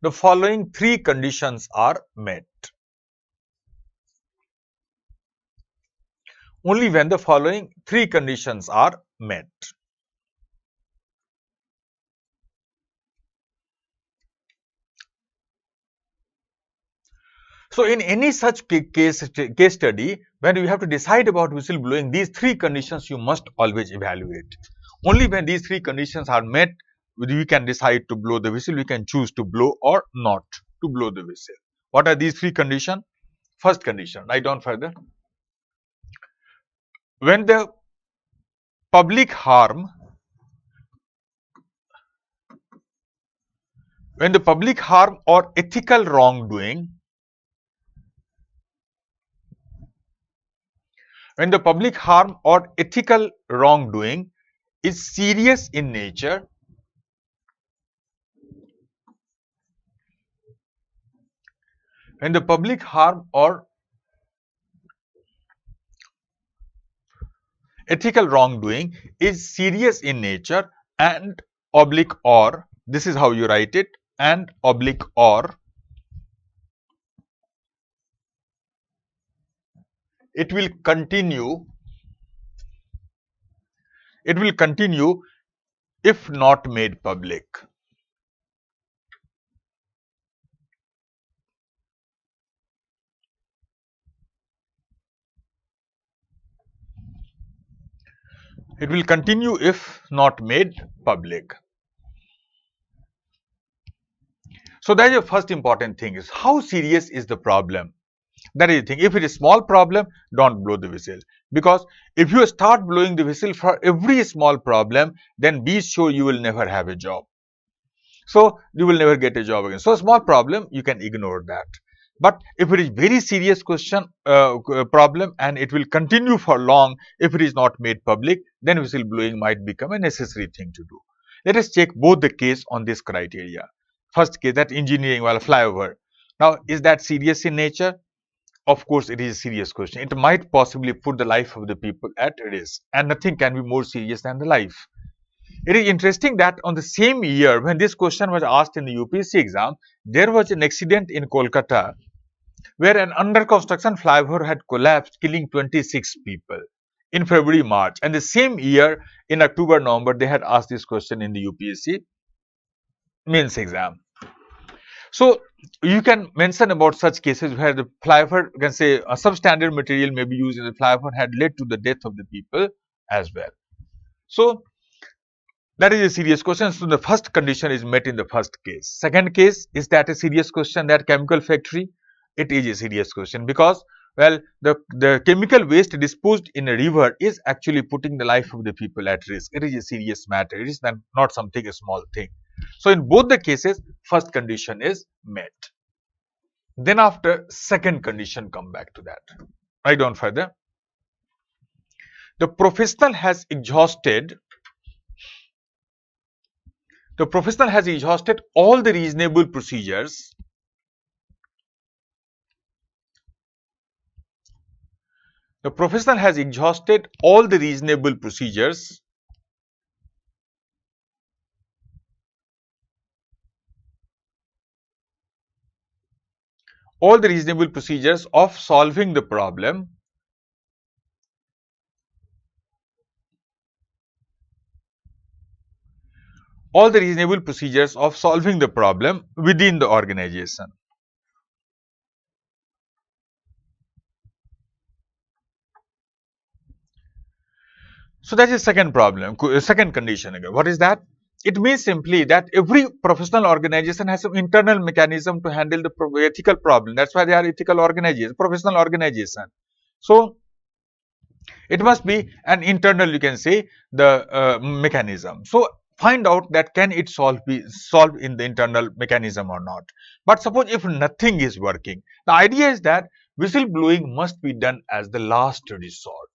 the following three conditions are met. Only when the following three conditions are met. So in any such case study, when you have to decide about whistleblowing, these three conditions you must always evaluate. Only when these three conditions are met, we can decide to blow the whistle. We can choose to blow or not to blow the whistle. What are these three conditions? First condition, write down further. When the public harm or ethical wrongdoing is serious in nature, when the public harm or ethical wrongdoing is serious in nature and oblique or, this is how you write it, and oblique or it will continue if not made public. It will continue if not made public. So that is the first important thing, is how serious is the problem. That is the thing. If it is a small problem, don't blow the whistle. Because if you start blowing the whistle for every small problem, then be sure you will never have a job. So you will never get a job again. So small problem, you can ignore that. But if it is very serious problem and it will continue for long, if it is not made public, then whistle blowing might become a necessary thing to do. Let us check both the case on this criteria. First case, that engineering while flyover. Now, is that serious in nature? Of course, it is a serious question. It might possibly put the life of the people at risk, and nothing can be more serious than the life. It is interesting that on the same year when this question was asked in the UPSC exam, there was an accident in Kolkata where an under construction flyover had collapsed, killing 26 people in February, March. And the same year in October, November, they had asked this question in the UPSC mains exam. So you can mention about such cases where the flyover, you can say a substandard material may be used in the flyover had led to the death of the people as well. So that is a serious question. So the first condition is met in the first case. Second case, is that a serious question, that chemical factory? It is a serious question because, well, the chemical waste disposed in a river is actually putting the life of the people at risk. It is a serious matter. It is not something a small thing. So in both the cases, first condition is met. Then after, second condition, come back to that. Write down further. The professional has exhausted all the reasonable procedures The professional has exhausted all the reasonable procedures of solving the problem within the organization. So that is second problem, second condition again. What is that? It means simply that every professional organization has some internal mechanism to handle the ethical problem. That's why they are ethical organizations, professional organization. So it must be an internal, you can say, the mechanism. So find out that can it be solved in the internal mechanism or not. But suppose if nothing is working, the idea is that whistleblowing must be done as the last resort,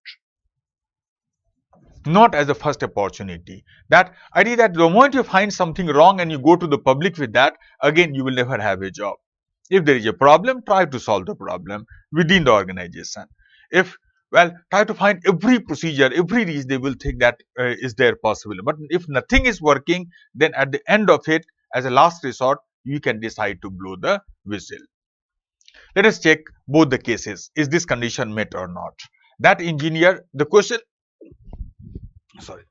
not as a first opportunity. That idea that the moment you find something wrong and you go to the public with that, again you will never have a job. If there is a problem, try to solve the problem within the organization. If try to find every procedure, every reason they will think that is there possible. But if nothing is working, then at the end of it, as a last resort, you can decide to blow the whistle. Let us check both the cases. Is this condition met or not? That engineer, the question, sorry.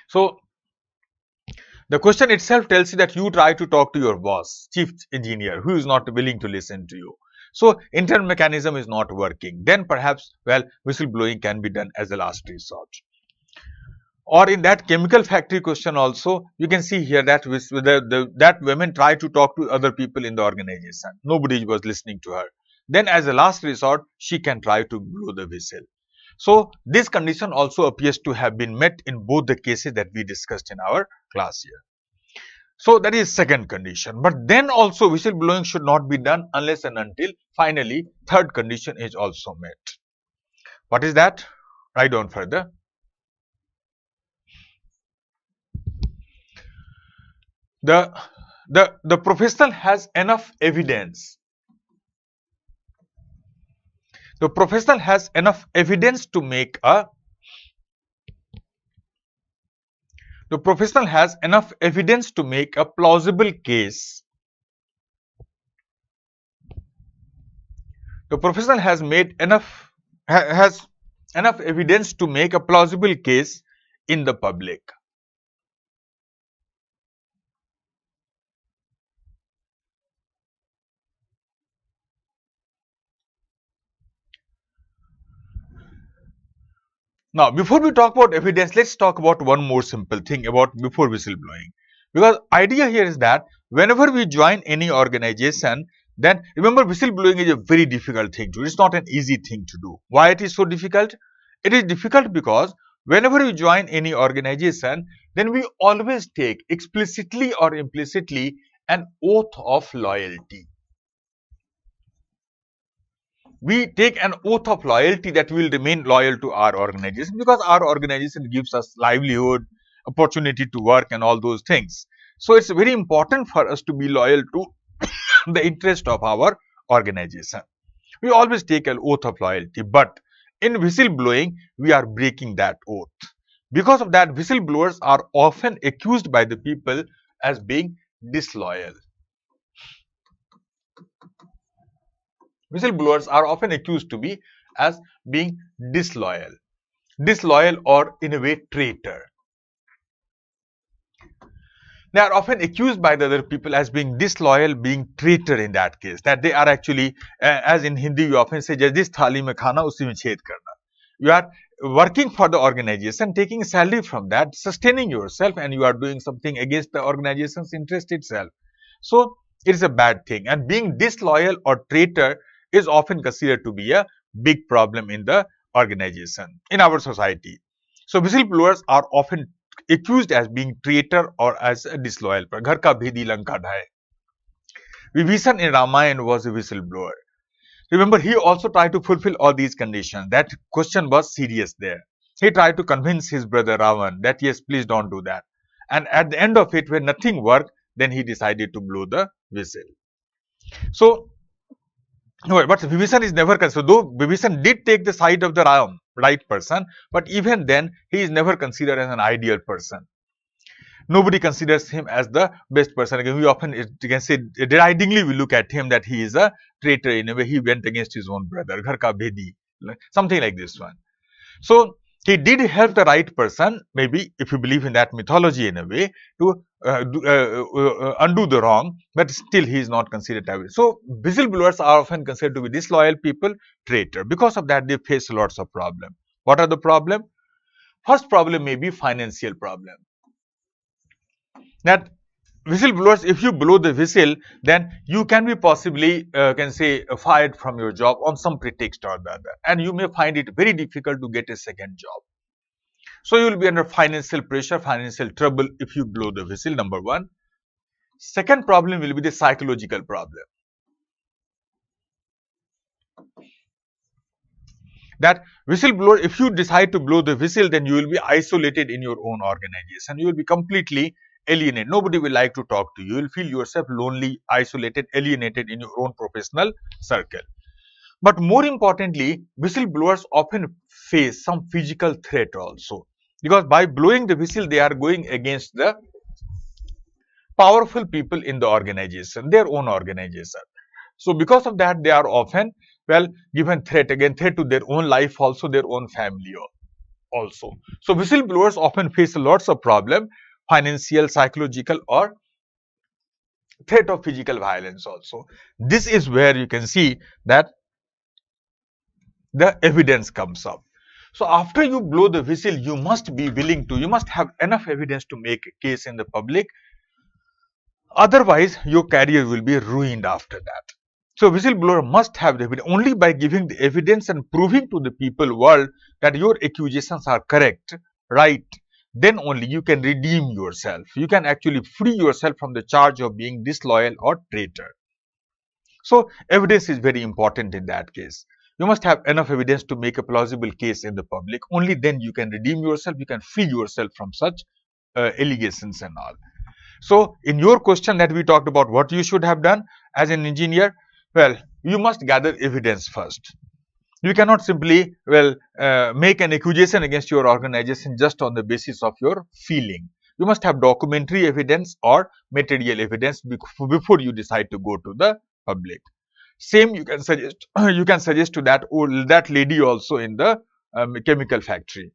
So the question itself tells you that you try to talk to your boss, chief engineer, who is not willing to listen to you. So internal mechanism is not working. Then perhaps, whistleblowing can be done as a last resort. Or in that chemical factory question also, you can see here that that women try to talk to other people in the organization. Nobody was listening to her. Then as a last resort, she can try to blow the whistle. So this condition also appears to have been met in both the cases that we discussed in our class here. So that is second condition. But then also whistleblowing should not be done unless and until finally third condition is also met. What is that? Write down further. The professional has enough evidence. The professional has enough evidence to make a plausible case. The professional has enough evidence to make a plausible case in the public. Now, before we talk about evidence, let's talk about one more simple thing about before whistleblowing. Because idea here is that whenever we join any organization, then remember whistleblowing is a very difficult thing to do. It's not an easy thing to do. Why it is so difficult? It is difficult because whenever we join any organization, then we always take explicitly or implicitly an oath of loyalty. We take an oath of loyalty that we will remain loyal to our organization because our organization gives us livelihood, opportunity to work and all those things. So it's very important for us to be loyal to the interest of our organization. We always take an oath of loyalty, but in whistleblowing, we are breaking that oath. Because of that, whistleblowers are often accused by the people as being disloyal. Whistleblowers are often accused to be as being disloyal or in a way traitor. They are often accused by the other people as being disloyal, being traitor in that case. That they are actually, as in Hindi, you often say, "Jis thali mein khana, usi mein chhed karna." You are working for the organization, taking salary from that, sustaining yourself, and you are doing something against the organization's interest itself. So it is a bad thing. And being disloyal or traitor is often considered to be a big problem in the organization, in our society. So whistleblowers are often accused as being traitor or as a disloyal. Ghar ka bhedi lanka dhaye. Vibhishan in Ramayana was a whistleblower. Remember, he also tried to fulfill all these conditions. That question was serious there. He tried to convince his brother Ravan that yes, please don't do that. And at the end of it, when nothing worked, then he decided to blow the whistle. So, but Vibhishan is never considered, though Vibhishan did take the side of the right person, but even then, he is never considered as an ideal person. Nobody considers him as the best person. Again, we often, you can say, deridingly we look at him that he is a traitor in a way. He went against his own brother, Ghar ka bhedi, something like this one. So, he did help the right person, maybe if you believe in that mythology in a way, to undo the wrong, but still he is not considered to be. So, whistleblowers are often considered to be disloyal people, traitor. Because of that, they face lots of problems. What are the problems? First problem may be financial problem. That whistleblowers, if you blow the whistle, then you can be possibly can say fired from your job on some pretext or the other, and you may find it very difficult to get a second job. So you will be under financial pressure, financial trouble if you blow the whistle, number one. Second problem will be the psychological problem. That whistleblower, if you decide to blow the whistle, then you will be isolated in your own organization. You will be completely alienated. Nobody will like to talk to you. You will feel yourself lonely, isolated, alienated in your own professional circle. But more importantly, whistleblowers often face some physical threat also, because by blowing the whistle, they are going against the powerful people in the organization, their own organization. So because of that, they are often, well, given threat, again threat to their own life, also their own family also. So whistleblowers often face lots of problem, financial, psychological, or threat of physical violence also. This is where you can see that the evidence comes up. So after you blow the whistle, you must be willing to, you must have enough evidence to make a case in the public. Otherwise, your career will be ruined after that. So whistleblower must have the evidence. Only by giving the evidence and proving to the people world that your accusations are correct, right, then only you can redeem yourself. You can actually free yourself from the charge of being disloyal or traitor. So evidence is very important in that case. You must have enough evidence to make a plausible case in the public. Only then you can redeem yourself, you can free yourself from such allegations and all. So in your question that we talked about what you should have done as an engineer, well, you must gather evidence first. You cannot simply, well, make an accusation against your organization just on the basis of your feeling. You must have documentary evidence or material evidence before you decide to go to the public. Same you can suggest to that lady also in the chemical factory,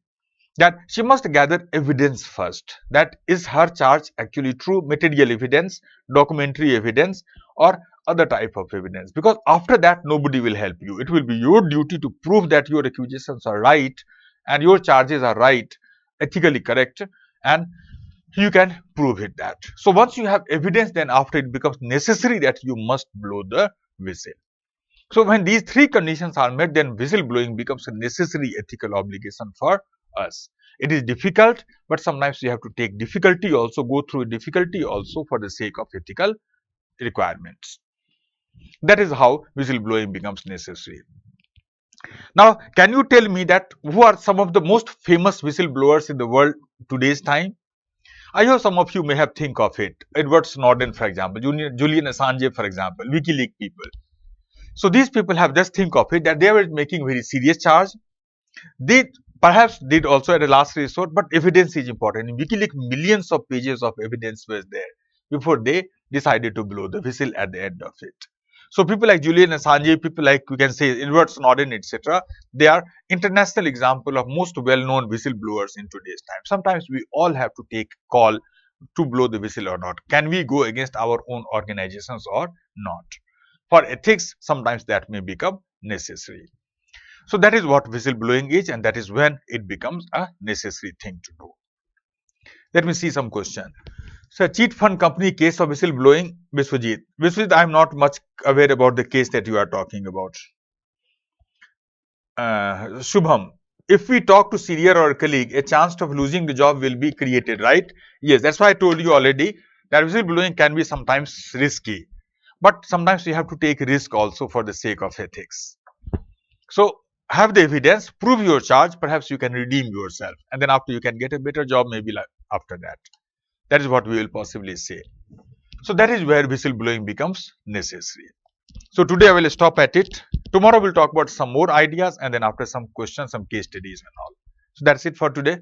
that she must gather evidence first. That is her charge actually true, material evidence, documentary evidence, or other type of evidence, because after that nobody will help you. It will be your duty to prove that your accusations are right and your charges are right, ethically correct, and you can prove it that. So once you have evidence, then after it becomes necessary that you must blow the whistle. So when these three conditions are met, then whistleblowing becomes a necessary ethical obligation for us. It is difficult, but sometimes you have to take difficulty also, go through difficulty also for the sake of ethical requirements. That is how whistleblowing becomes necessary. Now, can you tell me that who are some of the most famous whistleblowers in the world today's time? I know some of you may have think of it. Edward Snowden, for example, Julian Assange, for example, WikiLeaks people. So these people have just think of it that they were making very serious charge. They perhaps did also at a last resort, but evidence is important. In WikiLeaks, millions of pages of evidence was there before they decided to blow the whistle at the end of it. So people like Julian Assange, people like we can say Edward Snowden, etc., they are international example of most well-known whistleblowers in today's time. Sometimes we all have to take call to blow the whistle or not. Can we go against our own organizations or not? For ethics, sometimes that may become necessary. So that is what whistleblowing is, and that is when it becomes a necessary thing to do. Let me see some question. So, cheat fund company case of whistleblowing, Biswajit. Biswajit, I am not much aware about the case that you are talking about. Shubham, if we talk to senior or a colleague, a chance of losing the job will be created, right? Yes, that's why I told you already that whistleblowing can be sometimes risky, but sometimes you have to take risk also for the sake of ethics. So have the evidence, prove your charge, perhaps you can redeem yourself, and then after you can get a better job maybe like after that. That is what we will possibly say. So that is where whistleblowing becomes necessary. So today I will stop at it. Tomorrow we'll talk about some more ideas, and then after some questions, some case studies and all. So that's it for today.